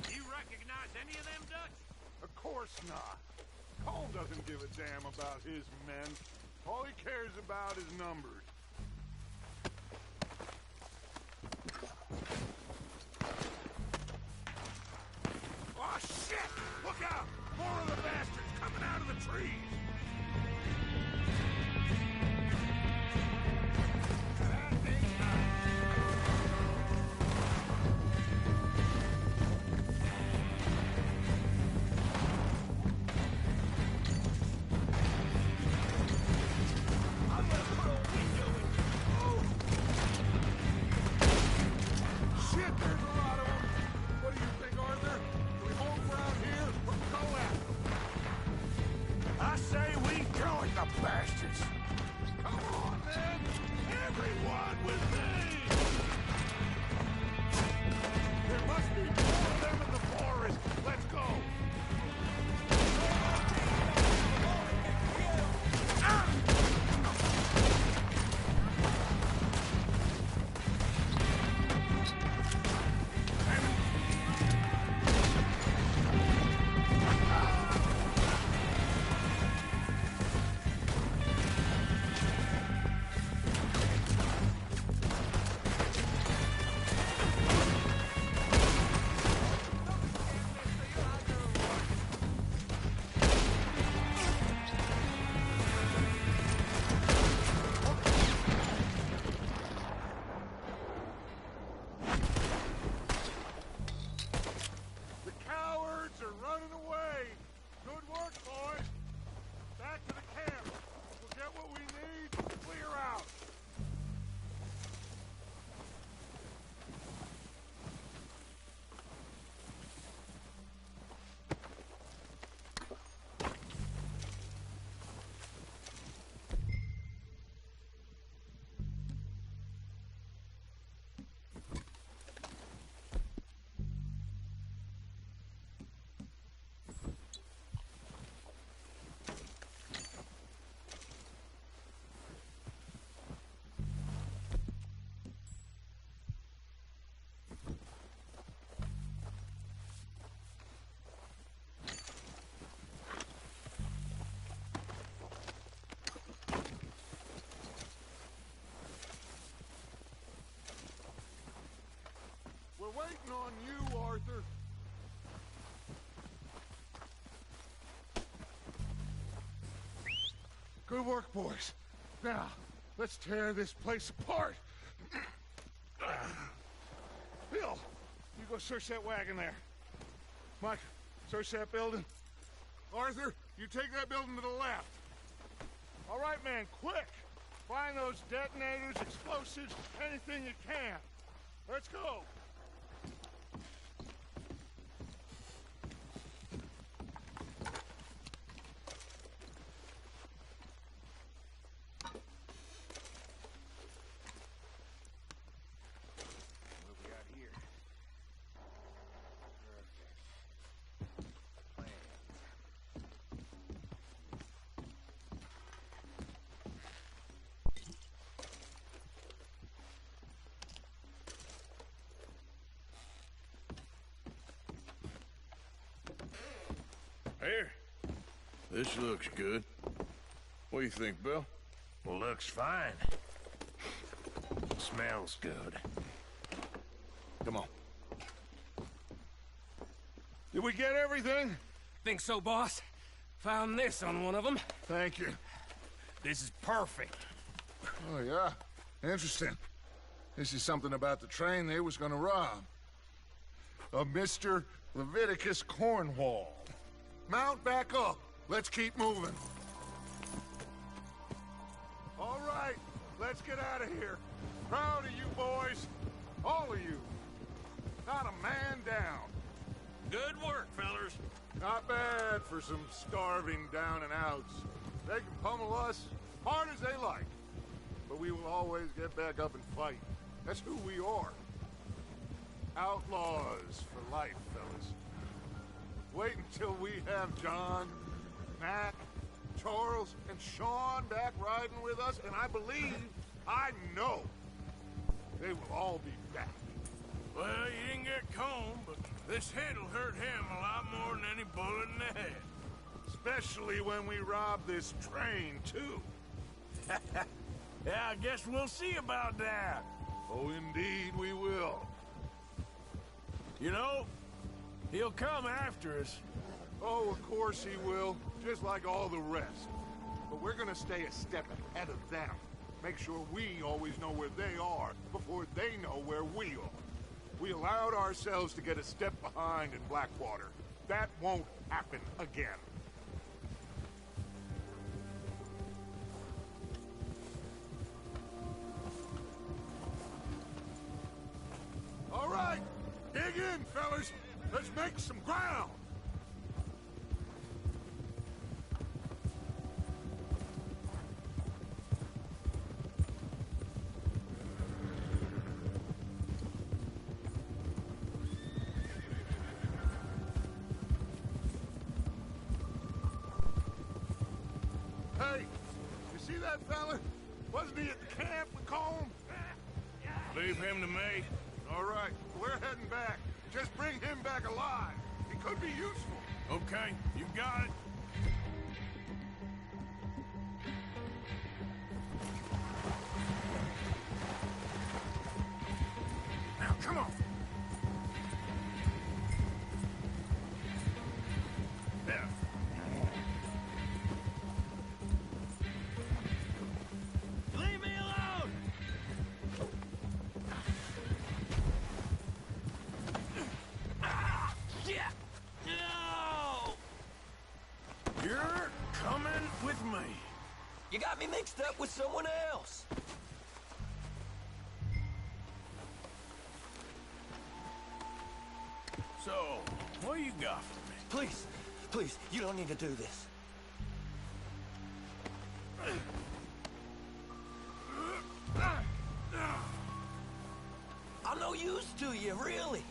You recognize any of them, Dutch? Of course not. Cole doesn't give a damn about his men. All he cares about is numbers. Oh, shit! Look out! More of the bastards coming out of the trees! you, Arthur. Good work, boys. Now, let's tear this place apart. Bill, you go search that wagon there. Mike, search that building. Arthur, you take that building to the left. All right, man, quick. Find those detonators, explosives, anything you can. Let's go. Here. This looks good. What do you think, Bill? Well, looks fine. Smells good. Come on. Did we get everything? Think so, boss. Found this on one of them. Thank you. This is perfect. Oh, yeah? Interesting. This is something about the train they was gonna rob. A Mr. Leviticus Cornwall. Mount back up. Let's keep moving. All right, let's get out of here. Proud of you boys. All of you. Not a man down. Good work, fellers. Not bad for some starving down and outs. They can pummel us hard as they like. But we will always get back up and fight. That's who we are. Outlaws for life, fellas. Wait until we have John, Mac, Charles, and Sean back riding with us, and I know, they will all be back. Well, you didn't get Combe, but this hit'll hurt him a lot more than any bullet in the head. Especially when we rob this train, too. Yeah, I guess we'll see about that. Oh, indeed we will. You know, he'll come after us. Oh, of course he will, just like all the rest. But we're gonna stay a step ahead of them. Make sure we always know where they are before they know where we are. We allowed ourselves to get a step behind in Blackwater. That won't happen again. All right, dig in, fellas. Let's make some ground. Hey, you see that fella? Wasn't he at the camp with Combe? Leave him to me. All right, we're heading back. Just bring him back alive. He could be useful. Okay, you got it. Now, come on. There. Leave me alone! Shit! No! You're coming with me. You got me mixed up with someone else. So, what you got for me? Please, please, you don't need to do this. I'm no use to you, really.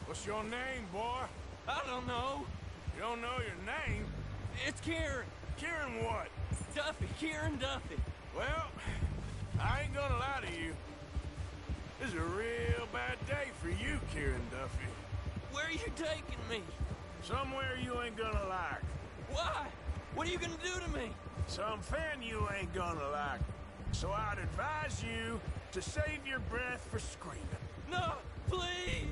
What's your name, boy? I don't know. You don't know your name? It's Kieran. Kieran what? Duffy. Kieran Duffy. Well, I ain't gonna lie to you. This is a real bad day for you, Kieran Duffy. Where are you taking me? Somewhere you ain't gonna like. Why? What are you gonna do to me? Something you ain't gonna like. So I'd advise you to save your breath for screaming. No, please!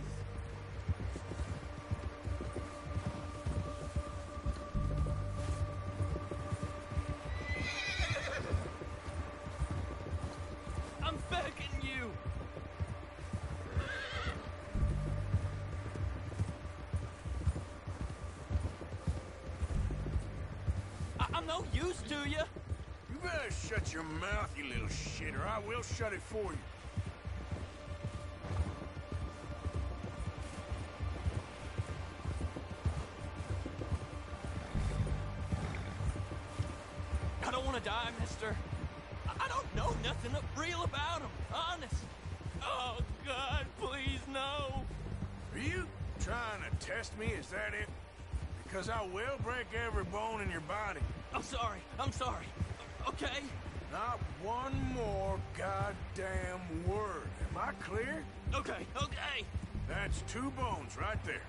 I'm begging you! I'm no use to you! You better shut your mouth, you little shit, or I will shut it for you. I don't want to die, mister. I don't know nothing real about him, honest. Oh, God, please, no. Are you trying to test me? Is that it? Because I will break every bone in your body. I'm sorry. Okay? Not one more goddamn word. Am I clear? Okay. That's 2 bones right there.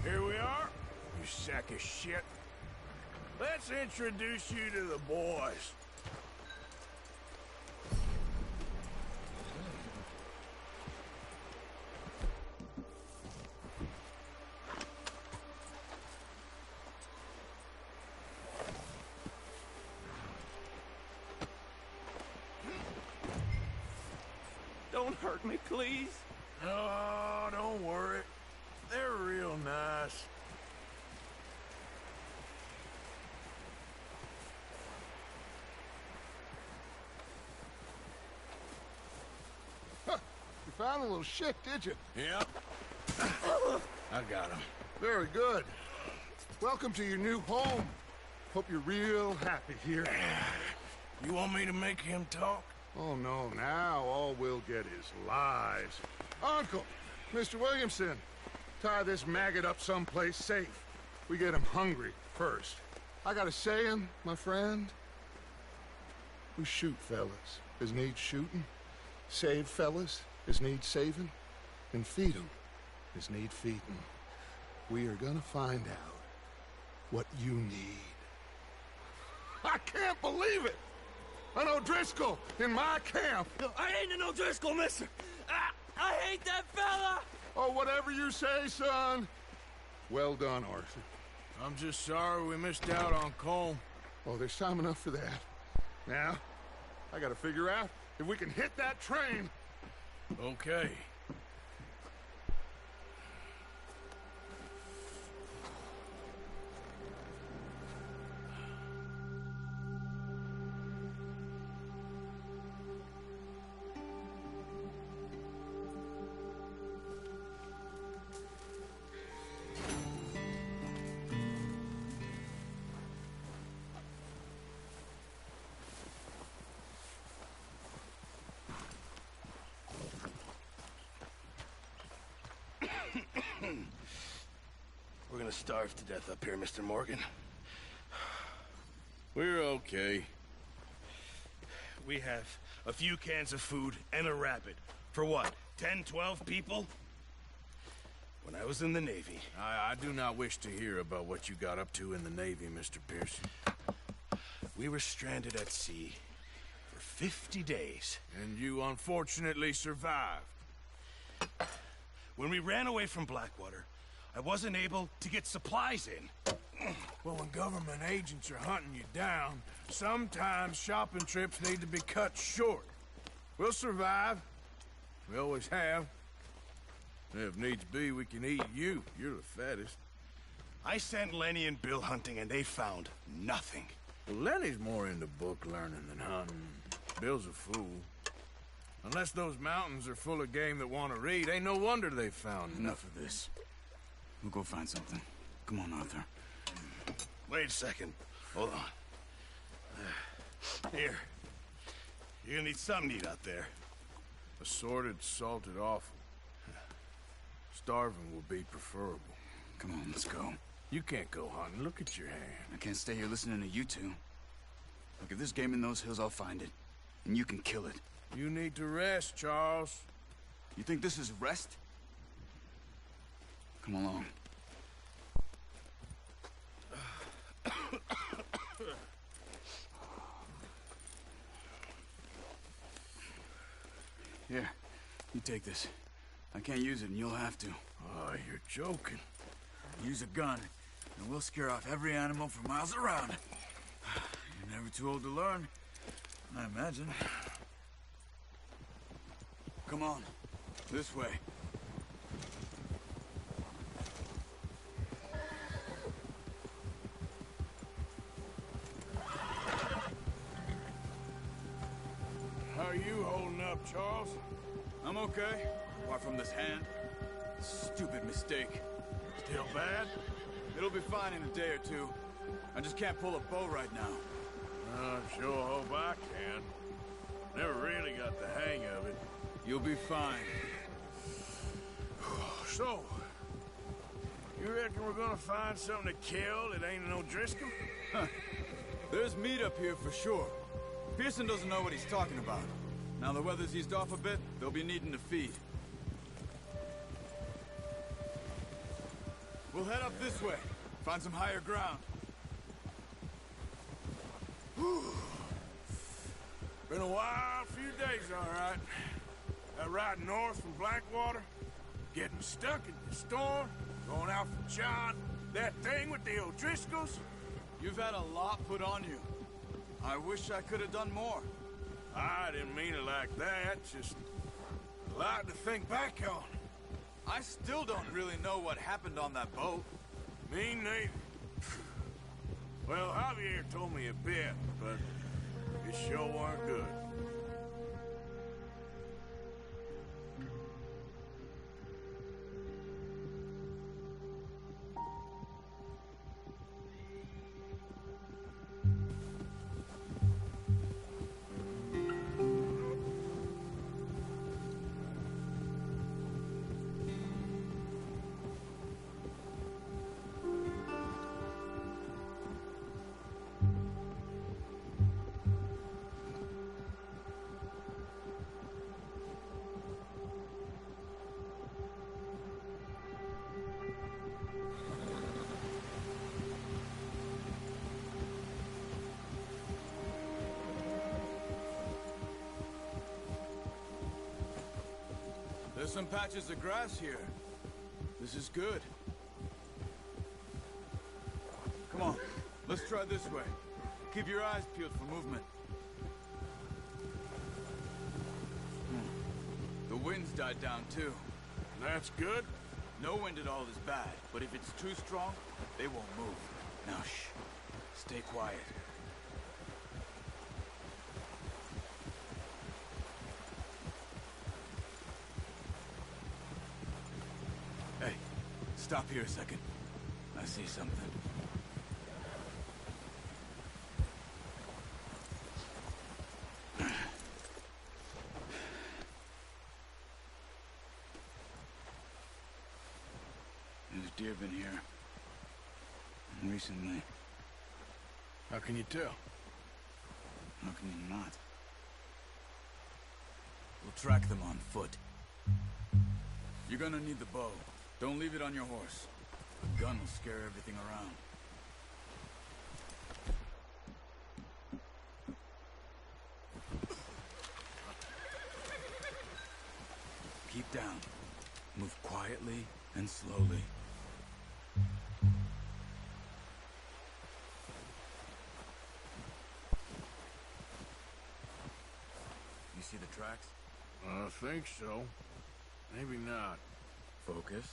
Here we are, you sack of shit. Let's introduce you to the boys. Don't hurt me, please. Oh, don't worry. They're real nice. Huh. You found a little shit, did you? Yep. I got him. Very good. Welcome to your new home. Hope you're real happy here. You want me to make him talk? Oh, no. Now all we'll get is lies. Uncle, Mr. Williamson, tie this maggot up someplace safe. We get him hungry first. I got a saying, my friend. We shoot fellas as need shooting, save fellas as need saving, and feed 'em as need feeding. We are gonna find out what you need. I can't believe it! An O'Driscoll in my camp! I ain't an O'Driscoll, mister! I hate that fella! Oh, whatever you say, son. Well done, Arthur. I'm just sorry we missed out on Cole. Oh, there's time enough for that. Now, I gotta figure out if we can hit that train. Okay. We're gonna starve to death up here, Mr. Morgan. We're okay. We have a few cans of food and a rabbit. For what, 10, 12 people? When I was in the Navy... I do not wish to hear about what you got up to in the Navy, Mr. Pearson. We were stranded at sea for 50 days. And you unfortunately survived. When we ran away from Blackwater, I wasn't able to get supplies in. Well, when government agents are hunting you down, sometimes shopping trips need to be cut short. We'll survive. We always have. If needs be, we can eat you. You're the fattest. I sent Lenny and Bill hunting, and they found nothing. Well, Lenny's more into book learning than hunting. Bill's a fool. Unless those mountains are full of game that want to read, ain't no wonder they found Enough of this. We'll go find something. Come on, Arthur. Wait a second. Hold on. Here. You're gonna need something to eat out there. Assorted, salted offal. Starving will be preferable. Come on, let's go. You can't go hunting. Look at your hand. I can't stay here listening to you two. Look, if there's game in those hills, I'll find it. And you can kill it. You need to rest, Charles. You think this is rest? Come along. Here, you take this. I can't use it, and you'll have to. Oh, you're joking. Use a gun, and we'll scare off every animal for miles around. You're never too old to learn, I imagine. Come on, this way. How are you holding up, Charles? I'm okay, apart from this hand. Stupid mistake. Still bad? It'll be fine in a day or two. I just can't pull a bow right now. I sure hope I can. Never really got the hang of it. You'll be fine. So, you reckon we're gonna find something to kill that ain't no Driscoll? There's meat up here for sure. Pearson doesn't know what he's talking about. Now the weather's eased off a bit, they'll be needing to feed. We'll head up this way. Find some higher ground. Been a wild few days, all right. That ride north from Blackwater, getting stuck in the storm, going out from John, that thing with the O'Driscolls. You've had a lot put on you. I wish I could have done more. I didn't mean it like that, just a lot to think back on. I still don't really know what happened on that boat. Me neither. Well, Javier told me a bit, but it sure weren't good. There's some patches of grass here. This is good. Come on, let's try this way. Keep your eyes peeled for movement. The wind's died down too. That's good. No wind at all is bad, but if it's too strong, they won't move. Now shh, stay quiet. Hey, stop here a second. I see something. There's deer been here. Recently. How can you tell? How can you not? We'll track them on foot. You're gonna need the bow. Don't leave it on your horse. A gun will scare everything around. Keep down. Move quietly and slowly. You see the tracks? I think so. Maybe not. Focus.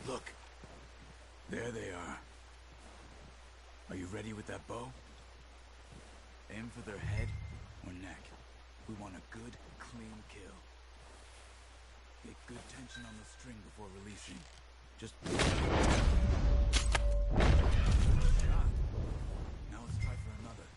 Look. There they are. Are you ready with that bow? Aim for their head or neck. We want a good, clean kill. Get good tension on the string before releasing. Just... shot. Now let's try for another.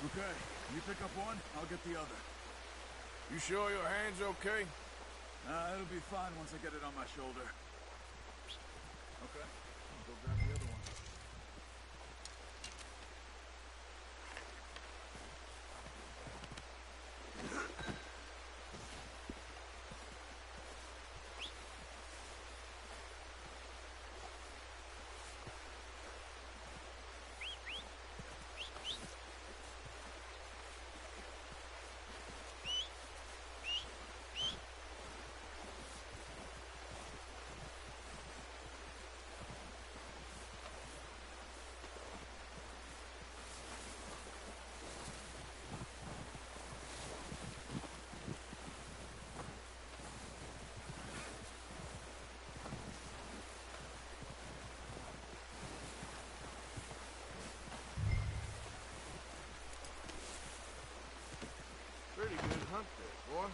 Okay, you pick up one, I'll get the other. You sure your hand's okay? It'll be fine once I get it on my shoulder. Okay, I'll go grab the other one. Pretty good hunt there, boy.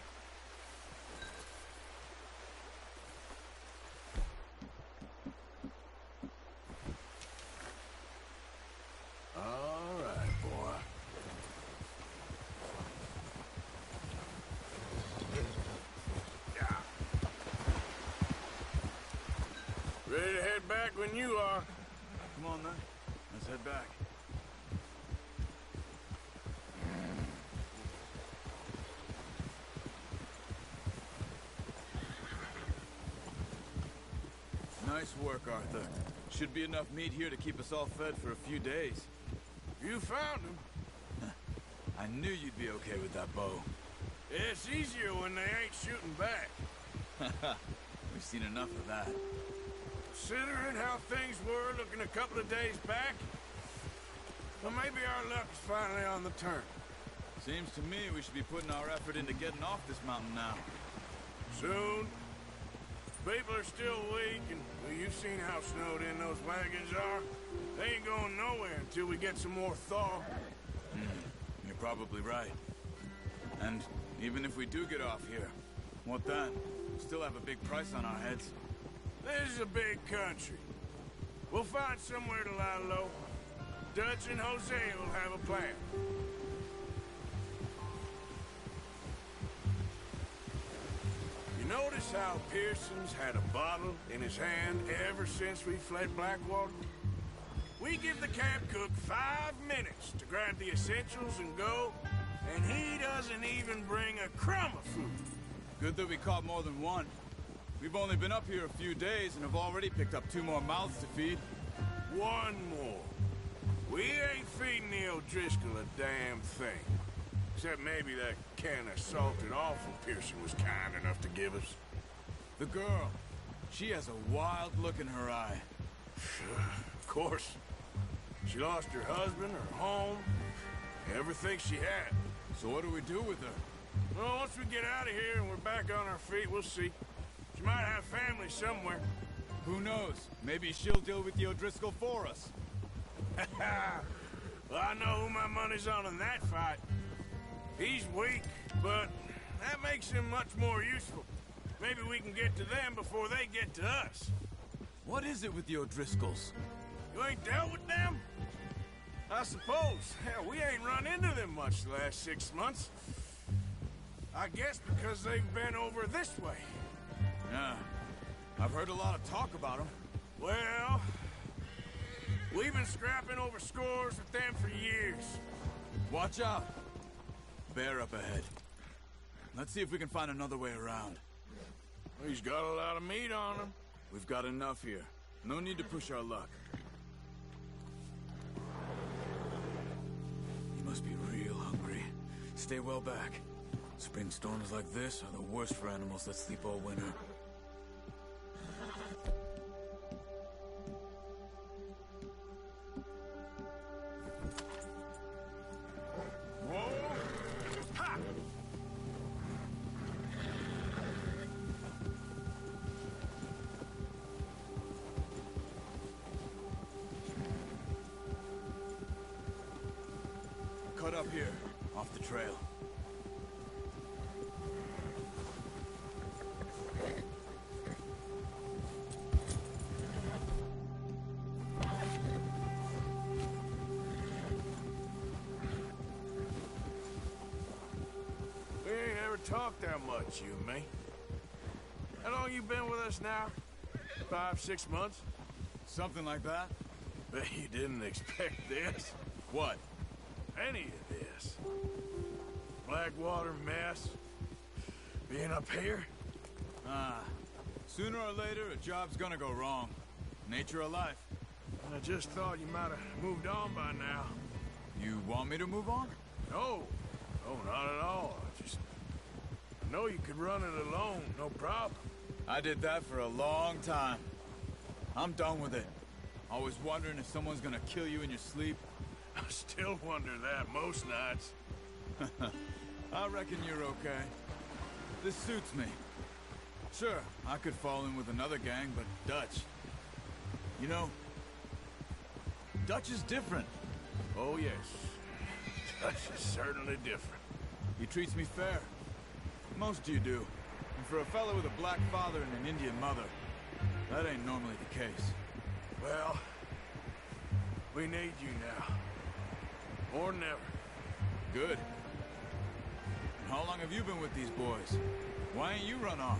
All right, boy. Yeah. Ready to head back when you are. Come on, then. Let's head back. Nice work, Arthur. Should be enough meat here to keep us all fed for a few days. You found him. I knew you'd be okay with that bow. It's easier when they ain't shooting back. We've seen enough of that. Considering how things were looking a couple of days back, well, maybe our luck's finally on the turn. Seems to me we should be putting our effort into getting off this mountain now. Soon. People are still weak, and well, you've seen how snowed in those wagons are. They ain't going nowhere until we get some more thaw. You're probably right. And even if we do get off here, what then? We still have a big price on our heads. This is a big country. We'll find somewhere to lie low. Dutch and Jose will have a plan. You notice how Pearson's had a bottle in his hand ever since we fled Blackwater? We give the camp cook 5 minutes to grab the essentials and go, and he doesn't even bring a crumb of food. Good that we caught more than one. We've only been up here a few days and have already picked up 2 more mouths to feed. 1 more. We ain't feeding the O'Driscoll a damn thing. Except maybe that can of salted offal Pearson was kind enough to give us. The girl. She has a wild look in her eye. Of course. She lost her husband, her home, everything she had. So what do we do with her? Well, once we get out of here and we're back on our feet, we'll see. She might have family somewhere. Who knows? Maybe she'll deal with the O'Driscoll for us. Well, I know who my money's on in that fight. He's weak, but that makes him much more useful. Maybe we can get to them before they get to us. What is it with the O'Driscolls? You ain't dealt with them? I suppose. Hell, we ain't run into them much the last 6 months. I guess because they've been over this way. Yeah. I've heard a lot of talk about them. Well, we've been scrapping over scores with them for years. Watch out. Bear up ahead. Let's see if we can find another way around. He's got a lot of meat on him. We've got enough here. No need to push our luck. You must be real hungry. Stay well back. Spring storms like this are the worst for animals that sleep all winter. Cut up here, off the trail. We ain't ever talked that much, you and me. How long you been with us now? 5, 6 months? Something like that? Bet you didn't expect this. What? Any of this. Blackwater mess. Being up here. Sooner or later, a job's gonna go wrong. Nature of life. I just thought you might have moved on by now. You want me to move on? No. No, not at all. I know you could run it alone, no problem. I did that for a long time. I'm done with it. Always wondering if someone's gonna kill you in your sleep. I still wonder that most nights. I reckon you're okay. This suits me. Sure, I could fall in with another gang, but Dutch... You know, Dutch is different. Oh, yes. Dutch is certainly different. He treats me fair. Most of you do. And for a fellow with a black father and an Indian mother, that ain't normally the case. Well, we need you now. More than ever. Good. And how long have you been with these boys? Why ain't you run off?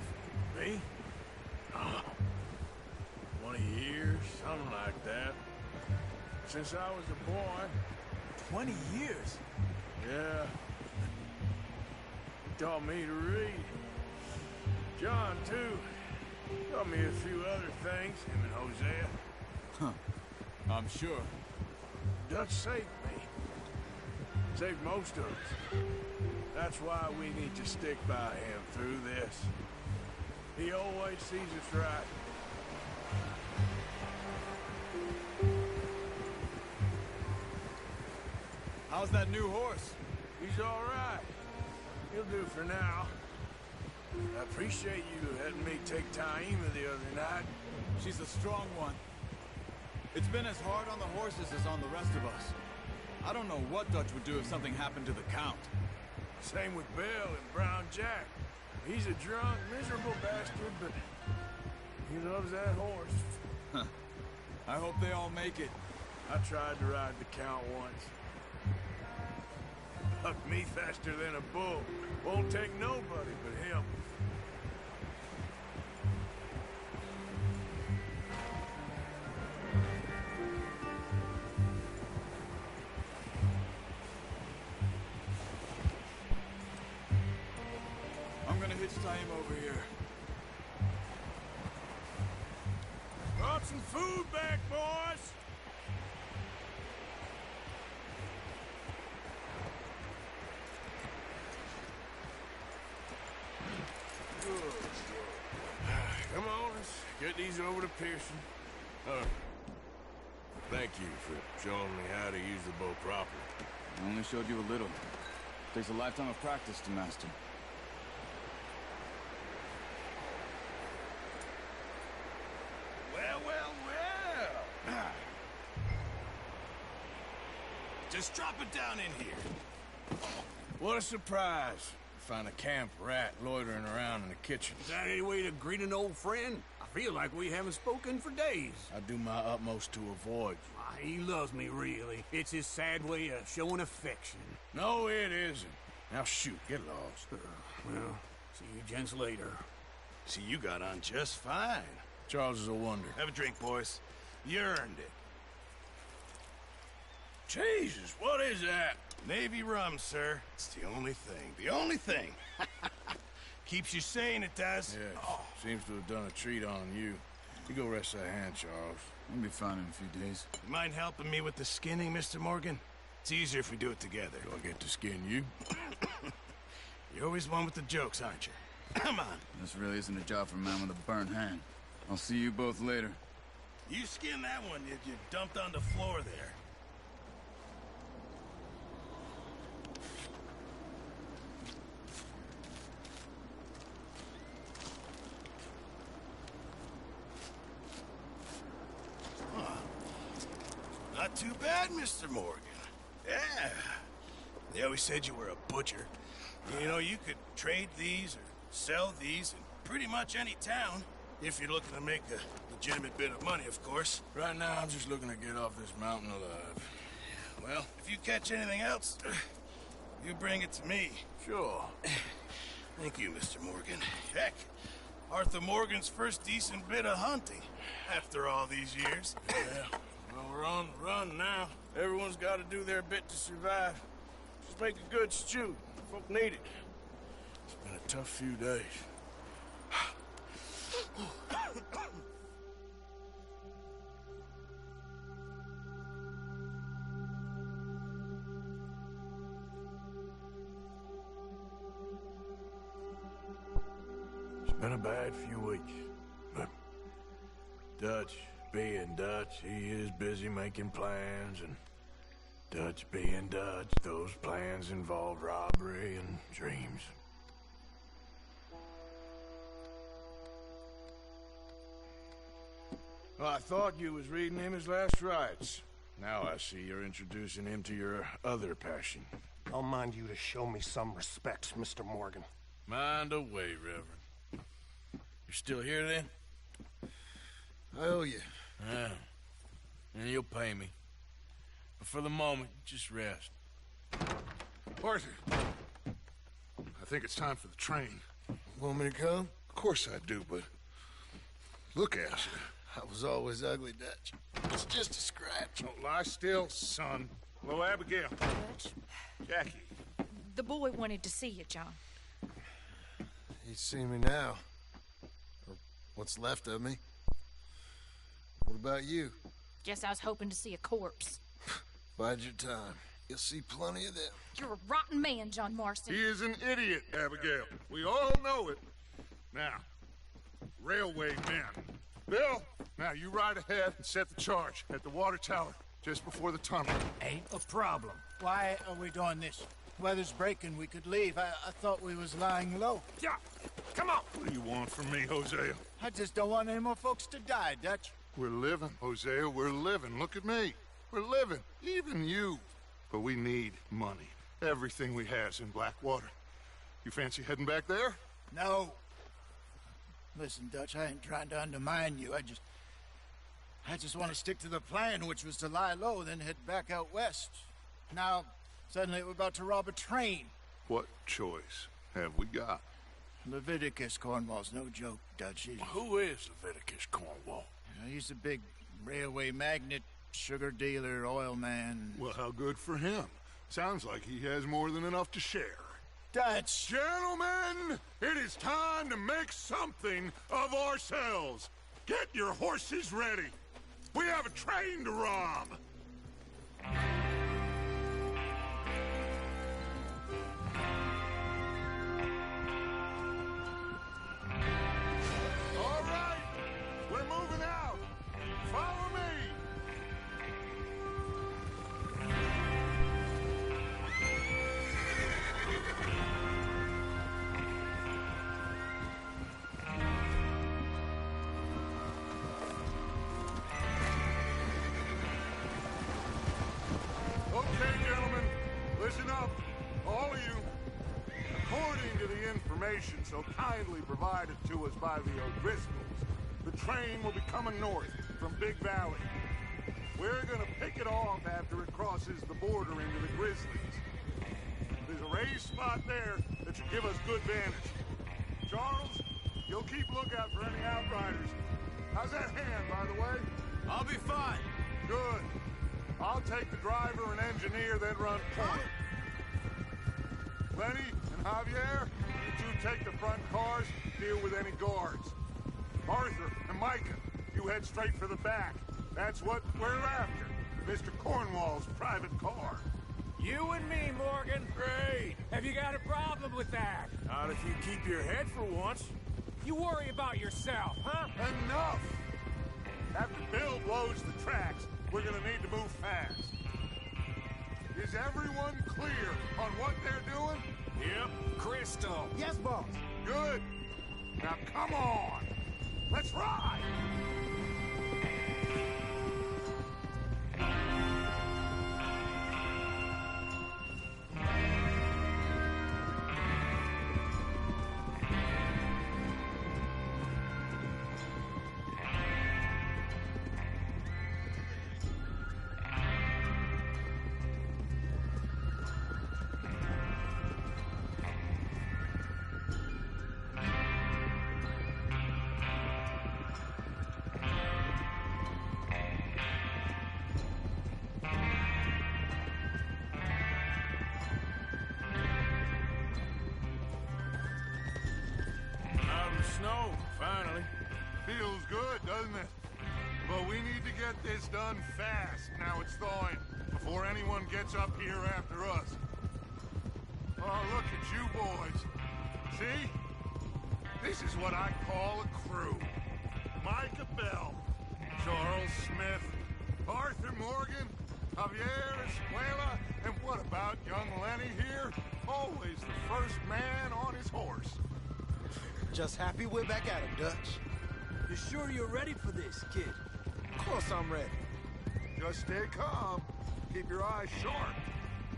Me? Oh, 20 years, something like that. Since I was a boy. 20 years? Yeah. He taught me to read. John, too. Taught me a few other things, him and Hosea. Huh. I'm sure. Dutch saved me. Saved most of us. That's why we need to stick by him through this. He always sees us right. How's that new horse? He's all right. He'll do for now. I appreciate you letting me take Taima the other night. She's a strong one. It's been as hard on the horses as on the rest of us. I don't know what Dutch would do if something happened to the Count. Same with Bill and Brown Jack. He's a drunk, miserable bastard, but he loves that horse. Huh. I hope they all make it. I tried to ride the Count once. Bucked me faster than a bull. Won't take nobody but him. I'm gonna hitch Taima over here. Brought some food back, boys! Come on, let's get these over to Pearson. Thank you for showing me how to use the bow properly. I only showed you a little. Takes a lifetime of practice to master. Well, well, well. Just down in here. What a surprise. Find a camp rat loitering around in the kitchen. Is that any way to greet an old friend? I feel like we haven't spoken for days. I do my utmost to avoid you. He loves me, really. It's his sad way of showing affection. No, it isn't. Now shoot, get lost. Well, see you gents later. See, you got on just fine. Charles is a wonder. Have a drink, boys. You earned it. Jesus, what is that? Navy rum, sir. It's the only thing. The only thing. Keeps you sane, it does. Yeah, seems to have done a treat on you. You go rest that hand, Charles. We'll be fine in a few days. You mind helping me with the skinning, Mr. Morgan? It's easier if we do it together. Do I get to skin you? You're always one with the jokes, aren't you? Come on. This really isn't a job for a man with a burnt hand. I'll see you both later. You skinned that one you dumped on the floor there. Not too bad, Mr. Morgan. Yeah. They always said you were a butcher. You know, you could trade these or sell these in pretty much any town. If you're looking to make a legitimate bit of money, of course. Right now, I'm just looking to get off this mountain alive. Well, if you catch anything else, you bring it to me. Sure. Thank you, Mr. Morgan. Heck, Arthur Morgan's first decent bit of hunting after all these years. Yeah. Well, we're on the run now. Everyone's got to do their bit to survive. Just make a good stew. Folk need it. It's been a tough few days. It's been a bad few weeks, but Dutch being Dutch, he is busy making plans, and Dutch being Dutch, those plans involve robbery and dreams. Well, I thought you was reading him his last rites. Now I see you're introducing him to your other passion. I'll mind you to show me some respect, Mr. Morgan. Mind away, Reverend. You're still here, then? I owe you. Yeah. And you'll pay me. But for the moment, just rest. Arthur, I think it's time for the train. Want me to come? Of course I do, but look at you. I was always ugly, Dutch. It's just a scratch. Don't lie still, son. Hello, Abigail. Dutch, Jackie. the boy wanted to see you, John. He's seen me now. Or what's left of me. What about you? Guess I was hoping to see a corpse. Bide your time. You'll see plenty of them. You're a rotten man, John Marston. He is an idiot, Abigail. We all know it. Now, railway men. Bill, now you ride ahead and set the charge at the water tower just before the tunnel. Ain't a problem. Why are we doing this? Weather's breaking. We could leave. I thought we was lying low. Yeah, come on. What do you want from me, Hosea? I just don't want any more folks to die, Dutch. We're living, Hosea. We're living. Look at me. We're living. Even you. But we need money. Everything we has in Blackwater. You fancy heading back there? No. Listen, Dutch, I ain't trying to undermine you. I just want to stick to the plan, which was to lie low, then head back out west. Now, suddenly we're about to rob a train. What choice have we got? Leviticus Cornwall's no joke, Dutch. Who is Leviticus Cornwall? He's a big railway magnate, sugar dealer, oil man. Well, how good for him. Sounds like he has more than enough to share. Dutch! Gentlemen, it is time to make something of ourselves. Get your horses ready. We have a train to rob. All right, we're moving out. Follow me. information so kindly provided to us by the O'Driscolls, the train will be coming north from Big Valley. We're gonna pick it off after it crosses the border into the Grizzlies. There's a raised spot there that should give us good vantage. Charles, you'll keep lookout for any outriders. How's that hand, by the way? I'll be fine. Good. I'll take the driver and engineer, then run point. Lenny and Javier, you two take the front cars, deal with any guards. Arthur and Micah, you head straight for the back. That's what we're after. Mr. Cornwall's private car. You and me, Morgan. Great. Have you got a problem with that? Not if you keep your head for once. You worry about yourself, huh? Enough! After Bill blows the tracks, we're gonna need to move fast. Is everyone clear on what they're doing? Yep. Crystal. Yes, boss. Good. Now come on. Let's ride! Snow, finally. Feels good, doesn't it? But we need to get this done fast, now it's thawing, before anyone gets up here after us. Oh, look at you boys. See? This is what I call a crew. Micah Bell, Charles Smith, Arthur Morgan, Javier Escuela, and what about young Lenny here? Always the first man on his horse. Just happy we're back at him, Dutch. You sure you're ready for this, kid? Of course I'm ready. Just stay calm. Keep your eyes sharp.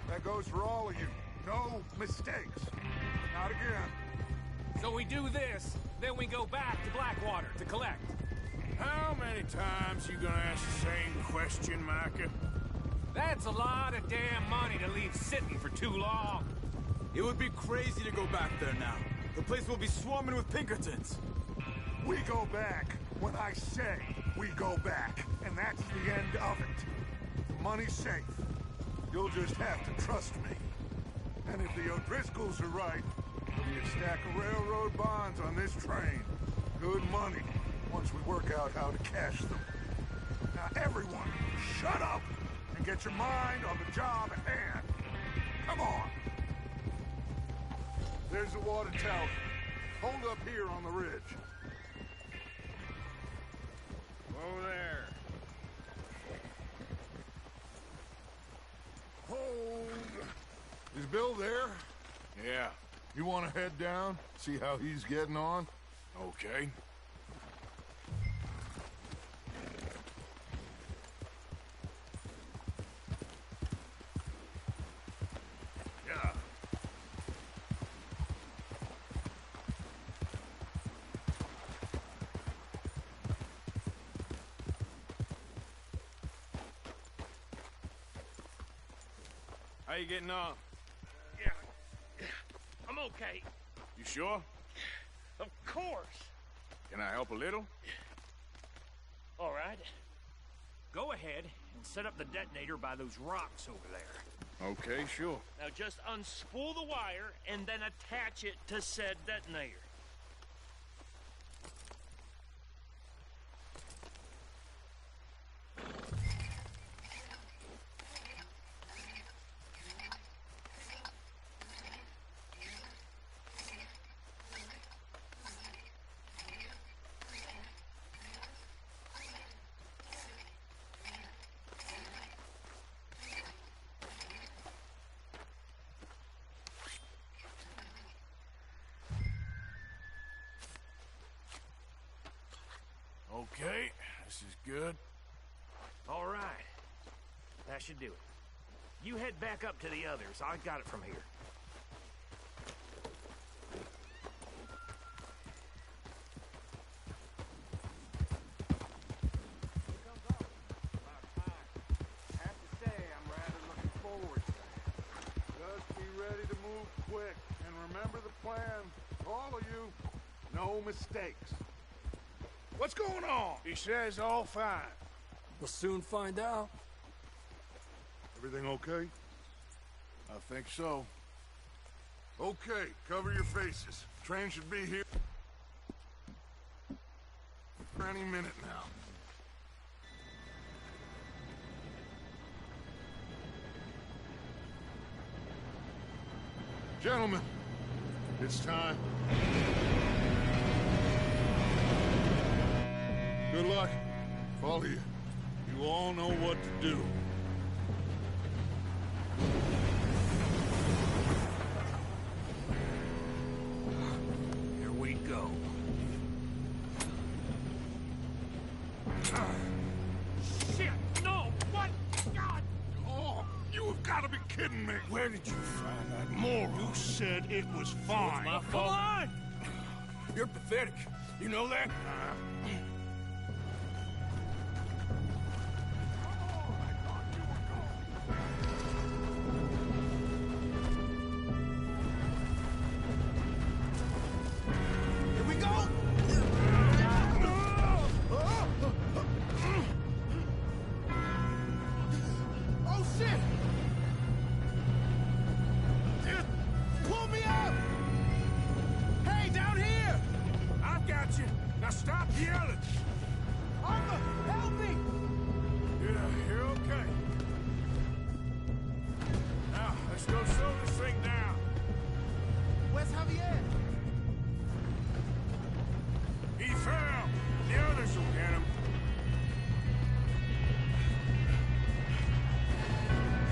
That goes for all of you. No mistakes. Not again. So we do this, then we go back to Blackwater to collect. How many times you gonna ask the same question, Micah? That's a lot of damn money to leave sitting for too long. It would be crazy to go back there now. The place will be swarming with Pinkertons. We go back when I say we go back, and that's the end of it. The money's safe. You'll just have to trust me. And if the O'Driscolls are right, there'll be a stack of railroad bonds on this train. Good money, once we work out how to cash them. Now everyone, shut up and get your mind on the job at hand. Come on. There's the water tower. Hold up here on the ridge. Over there. Hold. Is Bill there? Yeah. You want to head down, see how he's getting on? Okay. Yeah. How you getting on? Yeah. I'm okay. You sure? Of course. Can I help a little? All right. Go ahead and set up the detonator by those rocks over there. Okay, sure. Now just unspool the wire and then attach it to said detonator. Okay, this is good. All right. That should do it. You head back up to the others. I got it from here. Remember the plan. All of you. No mistakes. What's going on? He says all fine. We'll soon find out. Everything okay? I think so. Okay, cover your faces. Train should be here any minute now. Gentlemen, it's time. Good luck. All of you. You all know what to do. Here we go. Shit! No! What? God! Oh, you have got to be kidding me. Where did you find that moron? You said it was fine. my Come fault. on! You're pathetic. You know that? Here we go! Oh, shit! Pull me up! Hey, down here! I've got you. Now stop yelling. Arthur, help me! Yeah, you're okay. Now, let's go slow this thing down. Where's Javier? He fell. The others will get him.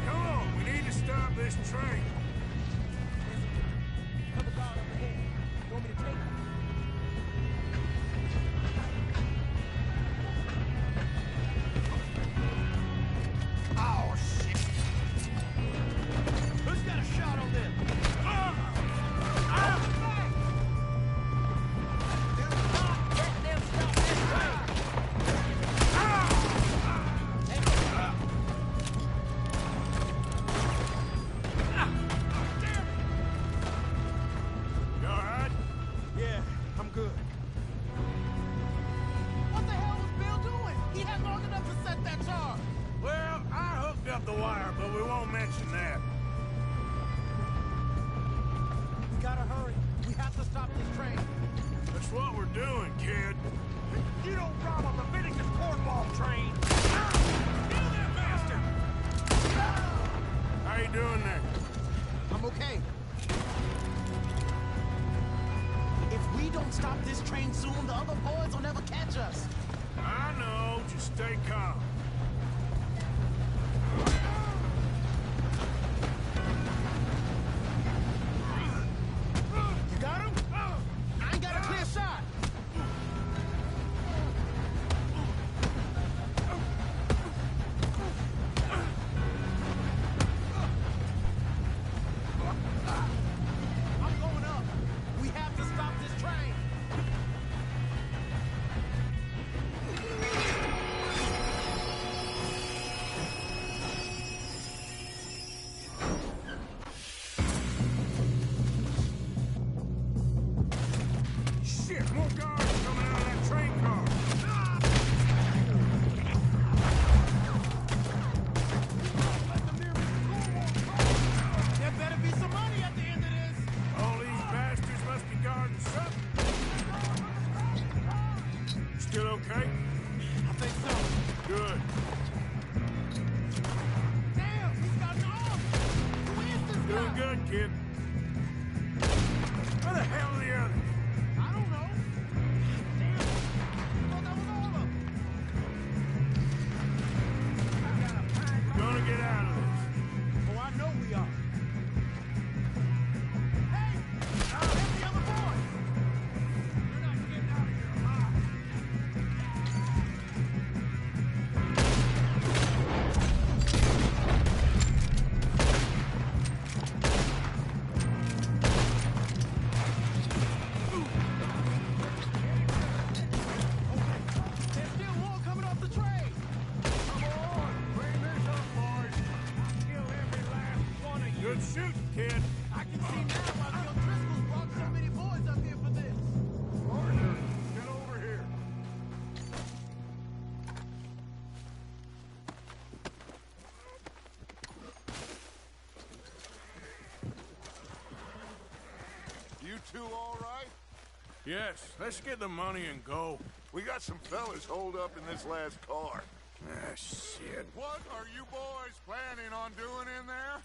Come on, we need to stop this train. Cover guard up ahead. You want me to take him? Oh, shit! Who's got a shot on them? You all right? Yeah, I'm good. What the hell was Bill doing? He had long enough to set that charge. Well, I hooked up the wire, but we won't mention that. We gotta hurry. We have to stop this train. That's what we're doing, kid. You don't rob a Leviticus cornball train! Steal that bastard! How you doing there? I'm okay. If we don't stop this train soon, the other boys will never catch us. I know. Just stay calm. You got him? I ain't got a clear shot. I'm going up. We have to stop this train. Shit, more guards coming out of that train car. There better be some money at the end of this. All these bastards must be guarding something. You still okay? I think so. Good. Damn, he's got an arm. Who is this Doing guy? good, kid. Where the hell are the others? I don't know. You two all right? Yes, let's get the money and go. We got some fellas holed up in this last car. Ah, shit. What are you boys planning on doing in there?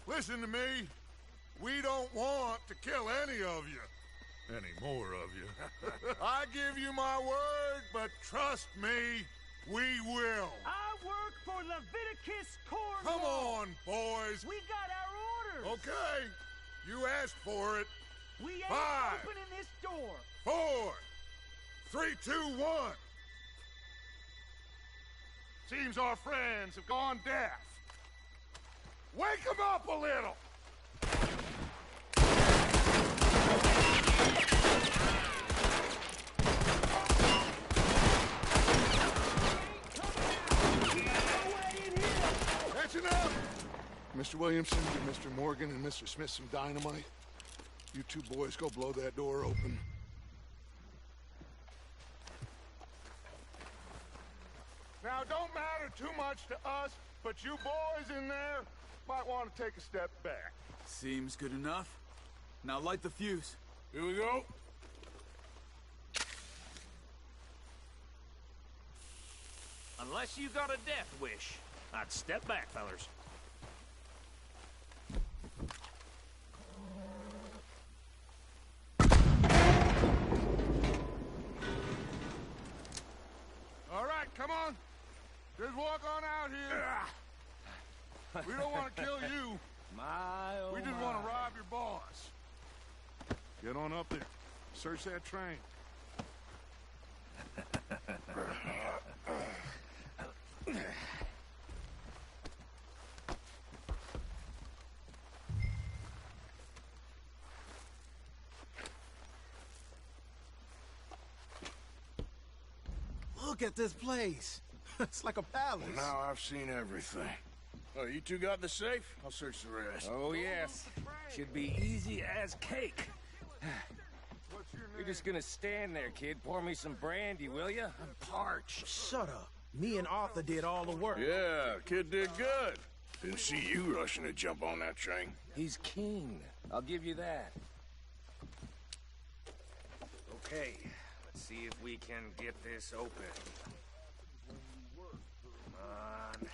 Listen to me. We don't want to kill any of you. Any more of you. I give you my word, but trust me, we will. I work for Leviticus Cornwall. Come on, boys. We got our orders. Okay. You asked for it. We ain't 5, opening this door. 4, 3, 2, 1. Seems our friends have gone deaf. Wake them up a little. That's enough. Mr. Williamson, give Mr. Morgan and Mr. Smith some dynamite. You two boys go blow that door open. Now, it don't matter too much to us, but you boys in there might want to take a step back. Seems good enough. Now light the fuse. Here we go. Unless you got a death wish, I'd step back, fellers. All right, come on. Just walk on out here. We don't want to kill you. We just want to rob your boss. Get on up there. Search that train. Look at this place. It's like a palace. Well, now I've seen everything. Oh, you two got the safe? I'll search the rest. Oh, yes. Should be easy as cake. You're just gonna stand there, kid. Pour me some brandy, will ya? I'm parched. Shut up. Me and Arthur did all the work. Yeah, kid did good. Didn't see you rushing to jump on that train. He's keen. I'll give you that. Okay, let's see if we can get this open. Come on.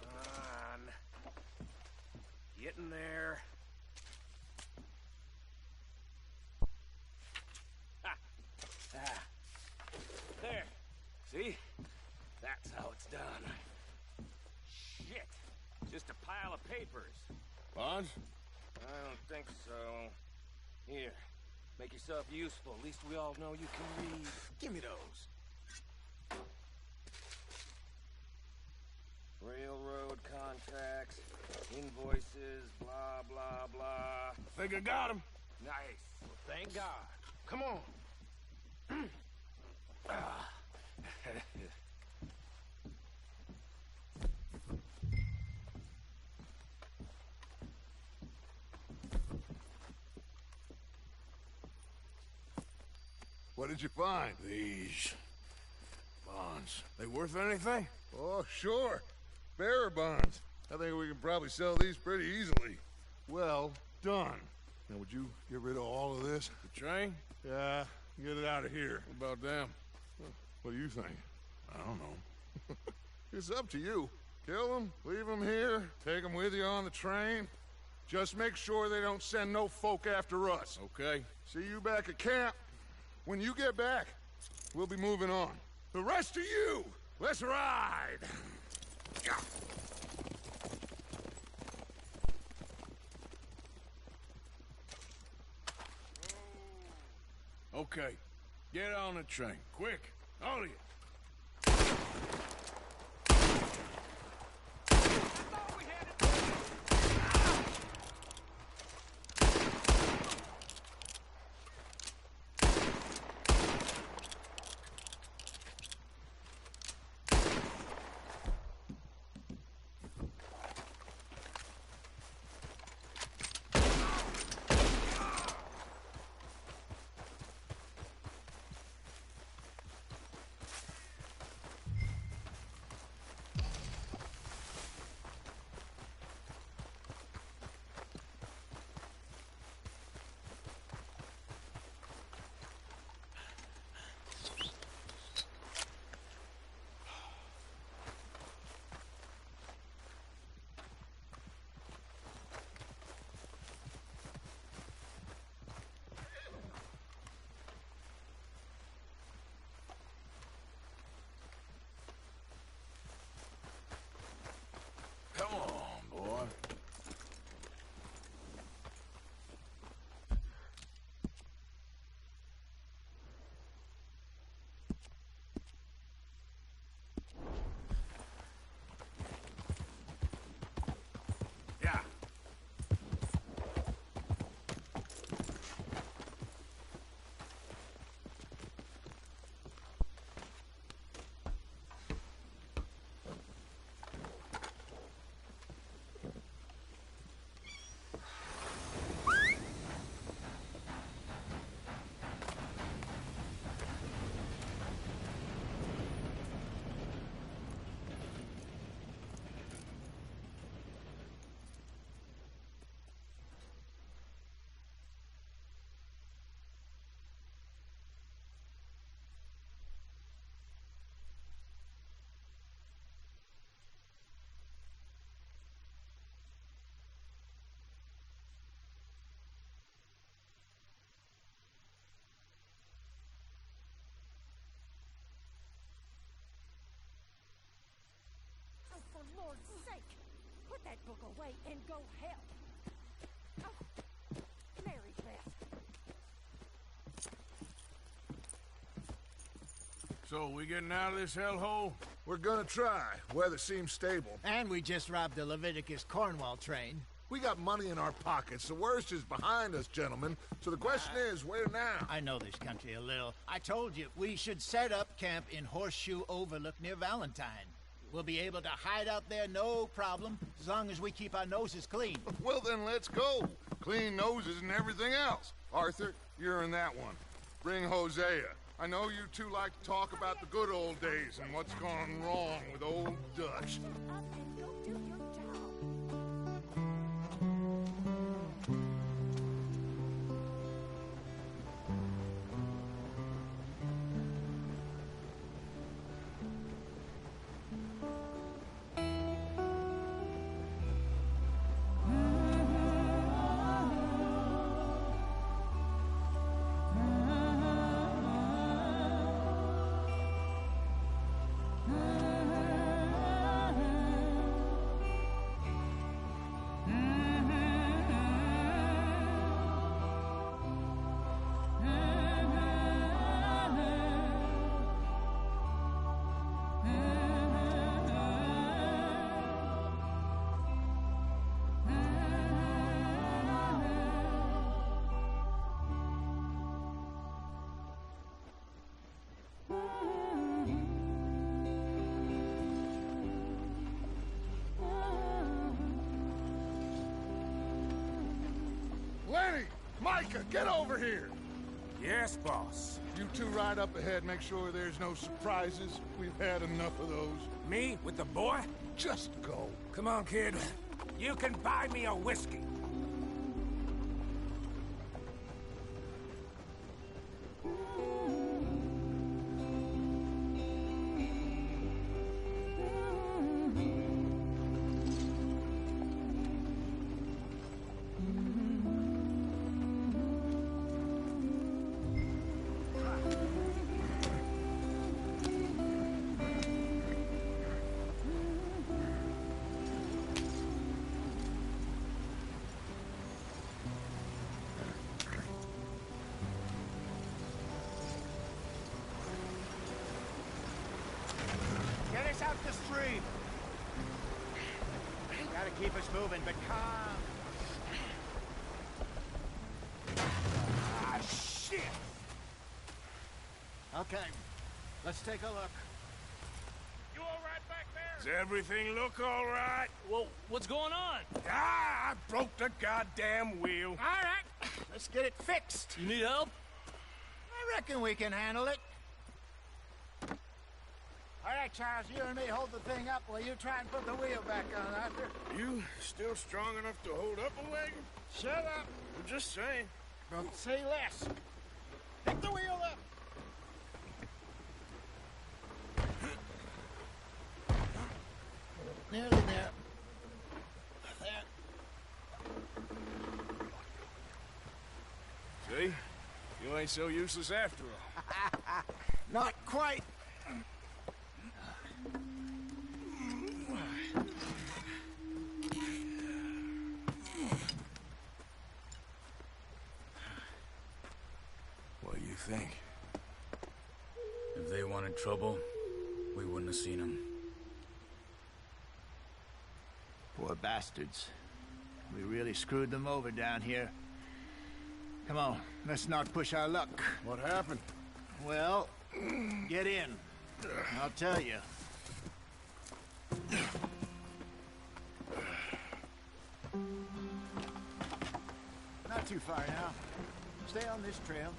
Come on. Get in there. There. See? That's how it's done. Shit. Just a pile of papers. Bonds? I don't think so. Here. Make yourself useful. At least we all know you can read. Give me those. Railroad contracts, invoices, blah, blah, blah. Think I got him. Nice. Well, thank God. Come on. What did you find? These bonds. They worth anything? Oh, sure. Bearer bonds. I think we can probably sell these pretty easily. Well done. Now, would you get rid of all of this? The train? Yeah, get it out of here. What about them? What do you think? I don't know. It's up to you. Kill them, leave them here, take them with you on the train. Just make sure they don't send no folk after us. Okay. See you back at camp. When you get back, we'll be moving on. The rest of you, let's ride! Okay. Get on the train. Quick. All of you. that book away and go help. Oh, Mary Beth. So, we getting out of this hellhole? We're gonna try. Weather seems stable. And we just robbed the Leviticus Cornwall train. We got money in our pockets. The worst is behind us, gentlemen. So the question is, where now? I know this country a little. I told you, we should set up camp in Horseshoe Overlook near Valentine. We'll be able to hide out there, no problem, as long as we keep our noses clean. Well, then let's go. Clean noses and everything else. Arthur, you're in that one. Bring Hosea. I know you two like to talk about the good old days and what's gone wrong with old Dutch. Lenny! Micah, get over here! Yes, boss. You two ride up ahead, make sure there's no surprises. We've had enough of those. Me with the boy? Just go. Come on, kid. You can buy me a whiskey. Get us out the stream. Gotta keep us moving, but calm. Ah, shit! Okay, let's take a look. You all right back there? Does everything look all right? Well, what's going on? Ah, I broke the goddamn wheel. All right, let's get it fixed. You need help? I reckon we can handle it. All right, Charles, you and me hold the thing up while you try and put the wheel back on, Arthur. You still strong enough to hold up a wagon? Shut up. I'm just saying. Don't say less. Pick the wheel up. Nearly there. See? You ain't so useless after all. Not quite. What do you think? If they wanted trouble, we wouldn't have seen them. Poor bastards. We really screwed them over down here. Come on, let's not push our luck. What happened? Well, get in. I'll tell you. Not too far now. Stay on this trail.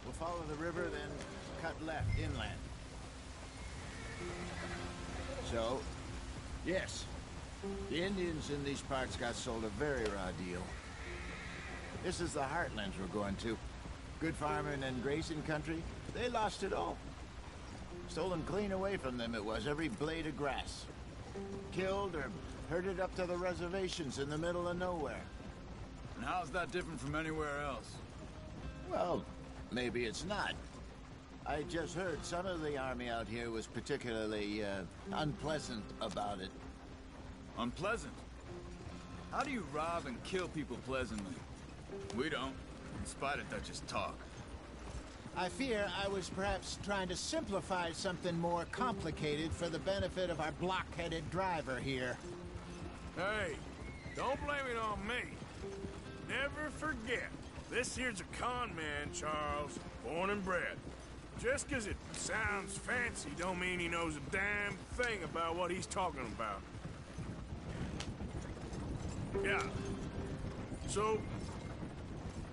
We'll follow the river, then cut left inland. So, yes, the Indians in these parts got sold a very raw deal. This is the heartlands we're going to. Good farming and grazing country, they lost it all. Stolen clean away from them it was, every blade of grass. Killed or herded up to the reservations in the middle of nowhere. And how's that different from anywhere else? Well, maybe it's not. I just heard some of the army out here was particularly, unpleasant about it. Unpleasant? How do you rob and kill people pleasantly? We don't, in spite of Dutch's talk. I fear I was perhaps trying to simplify something more complicated for the benefit of our block-headed driver here. Hey, don't blame it on me. Never forget, this here's a con man, Charles, born and bred. Just 'cause it sounds fancy don't mean he knows a damn thing about what he's talking about. Yeah. So,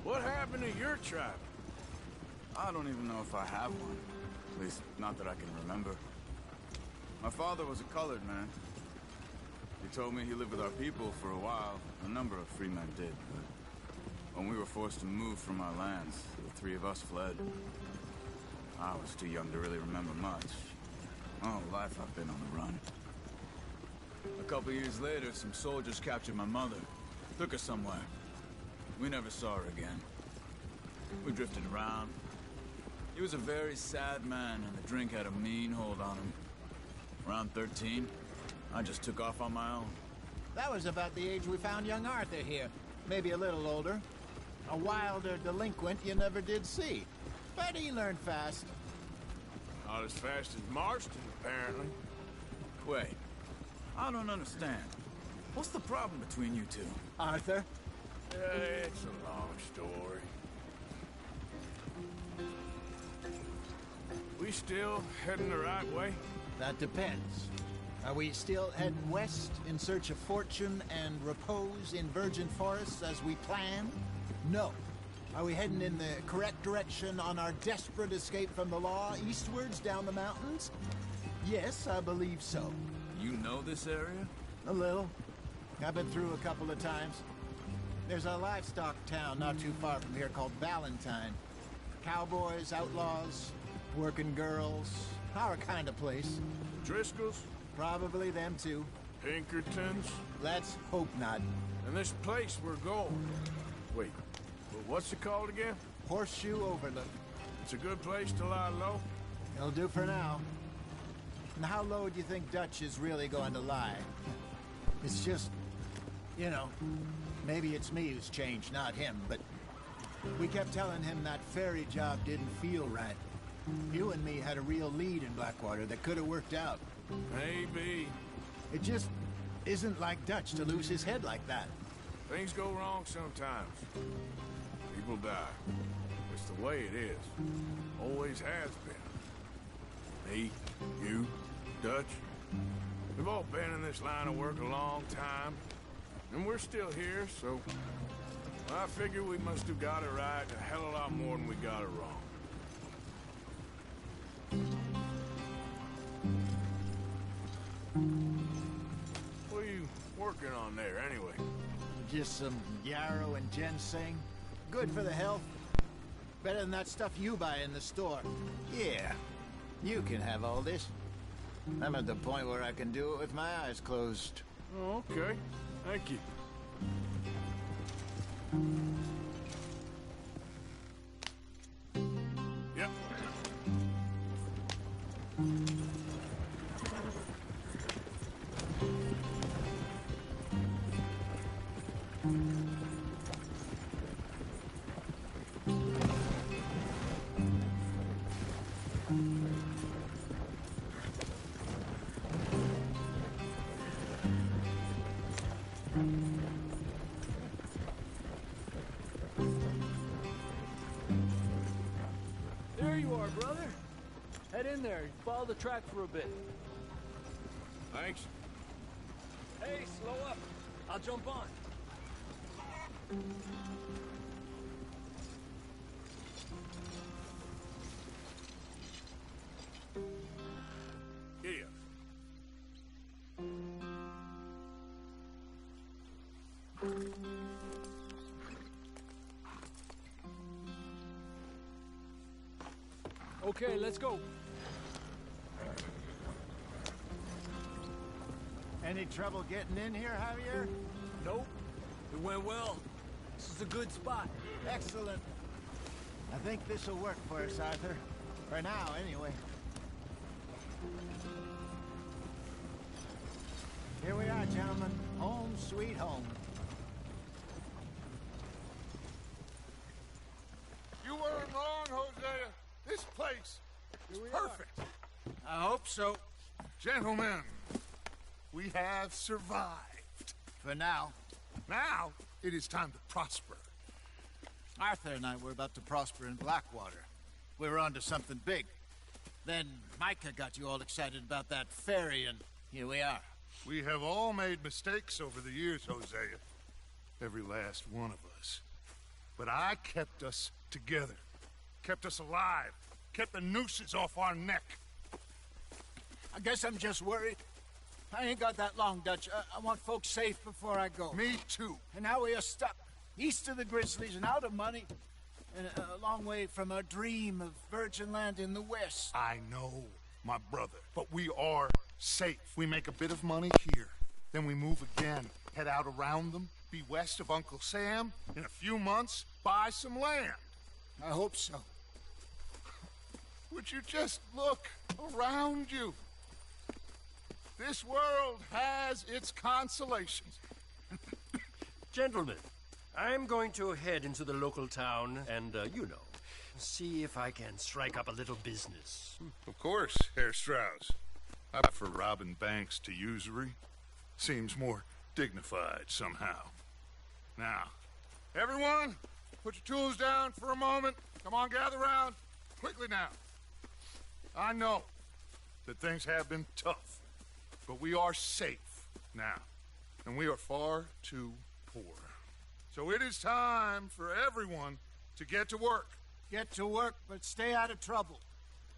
what happened to your tribe? I don't even know if I have one. At least, not that I can remember. My father was a colored man. He told me he lived with our people for a while. A number of free men did, but when we were forced to move from our lands, the three of us fled. I was too young to really remember much. My whole life I've been on the run. A couple years later, some soldiers captured my mother. Took her somewhere. We never saw her again. We drifted around. He was a very sad man, and the drink had a mean hold on him. Around 13, I just took off on my own. That was about the age we found young Arthur here. Maybe a little older. A wilder delinquent you never did see. But he learned fast. Not as fast as Marston, apparently. Wait, I don't understand. What's the problem between you two? Arthur? It's a long story. We still heading the right way? That depends. Are we still heading west in search of fortune and repose in virgin forests as we planned? No. Are we heading in the correct direction on our desperate escape from the law eastwards down the mountains? Yes, I believe so. You know this area? A little. I've been through a couple of times. There's a livestock town not too far from here called Valentine. Cowboys, outlaws, working girls, our kind of place. Driscoll's? Probably them too. Pinkertons? Let's hope not. And this place we're going. Wait, what's it called again? Horseshoe Overlook. It's a good place to lie low? It'll do for now. And how low do you think Dutch is really going to lie? It's just, you know, maybe it's me who's changed, not him, but we kept telling him that ferry job didn't feel right. You and me had a real lead in Blackwater that could have worked out. Maybe. It just isn't like Dutch to lose his head like that. Things go wrong sometimes. People die. It's the way it is. Always has been. Me, you, Dutch. We've all been in this line of work a long time. And we're still here, so I figure we must have got it right a hell of a lot more than we got it wrong. What are you working on there, anyway? Just some yarrow and ginseng. Good for the health. Better than that stuff you buy in the store. Yeah, you can have all this. I'm at the point where I can do it with my eyes closed. Oh, okay. Thank you. Yep. There you are, brother. Head in there and follow the track for a bit. Thanks. Hey, slow up. I'll jump on. Giddy up. Okay, let's go. Any trouble getting in here, Javier? Nope. It went well. This is a good spot. Excellent. I think this will work for us, Arthur. For now, anyway. Here we are, gentlemen. Home sweet home. You weren't wrong, Hosea. This place is perfect. I hope so. Gentlemen, we have survived. For now. Now, it is time to prosper. Arthur and I were about to prosper in Blackwater. We were onto something big. Then Micah got you all excited about that ferry, and here we are. We have all made mistakes over the years, Hosea. Every last one of us. But I kept us together. Kept us alive. Kept the nooses off our neck. I guess I'm just worried. I ain't got that long, Dutch. I want folks safe before I go. Me too. And now we are stuck. East of the Grizzlies and out of money. And a long way from our dream of virgin land in the west. I know, my brother. But we are safe. We make a bit of money here. Then we move again. Head out around them. Be west of Uncle Sam. In a few months, buy some land. I hope so. Would you just look around you? This world has its consolations. Gentlemen, I'm going to head into the local town and, see if I can strike up a little business. Of course, Herr Strauss. I prefer robbing banks to usury. Seems more dignified somehow. Now, everyone, put your tools down for a moment. Come on, gather round. Quickly now. I know that things have been tough, but we are safe now, and we are far too poor. So it is time for everyone to get to work. Get to work, but stay out of trouble.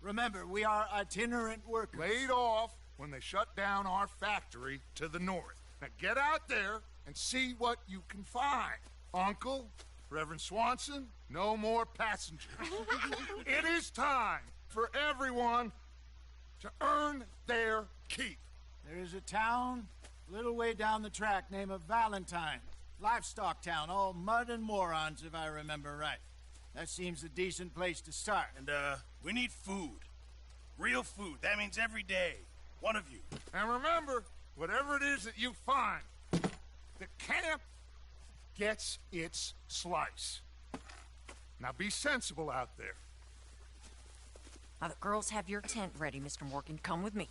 Remember, we are itinerant workers. Laid off when they shut down our factory to the north. Now get out there and see what you can find. Uncle, Reverend Swanson, no more passengers. It is time for everyone to earn their keep. There is a town a little way down the track named Valentine. Livestock town, all mud and morons, if I remember right. That seems a decent place to start. And, we need food. Real food. That means every day. One of you. And remember, whatever it is that you find, the camp gets its slice. Now be sensible out there. Now, the girls have your tent ready, Mr. Morgan. Come with me.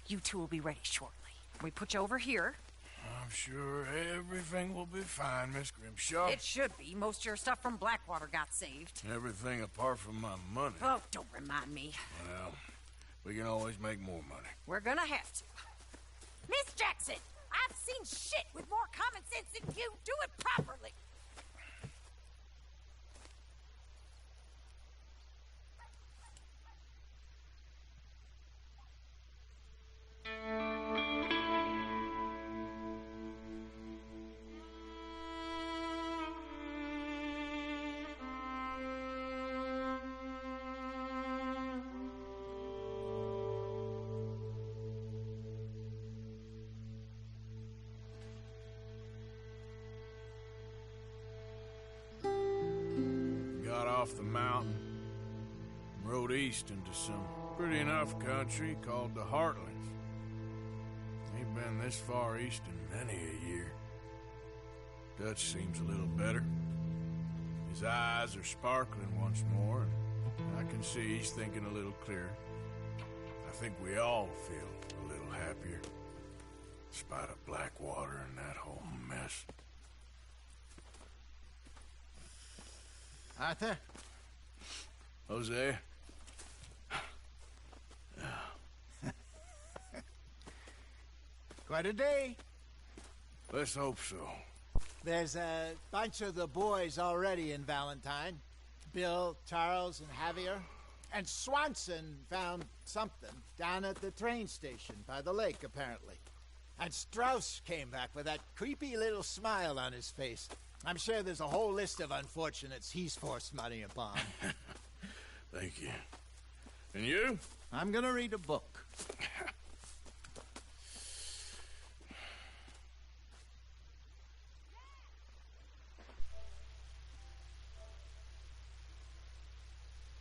You two will be ready shortly. We put you over here. I'm sure everything will be fine, Miss Grimshaw. It should be. Most of your stuff from Blackwater got saved. Everything apart from my money. Oh, don't remind me. Well, we can always make more money. We're gonna have to. Miss Jackson, I've seen shit with more common sense than you. Do it properly. Off the mountain, rode east into some pretty enough country called the Heartlands. Ain't been this far east in many a year. Dutch seems a little better. His eyes are sparkling once more, and I can see he's thinking a little clearer. I think we all feel a little happier, in spite of Blackwater and that whole mess. Arthur? Jose? Quite a day. Let's hope so. There's a bunch of the boys already in Valentine. Bill, Charles, and Javier. And Swanson found something down at the train station by the lake, apparently. And Strauss came back with that creepy little smile on his face. I'm sure there's a whole list of unfortunates he's forced money upon. Thank you. And you? I'm gonna read a book.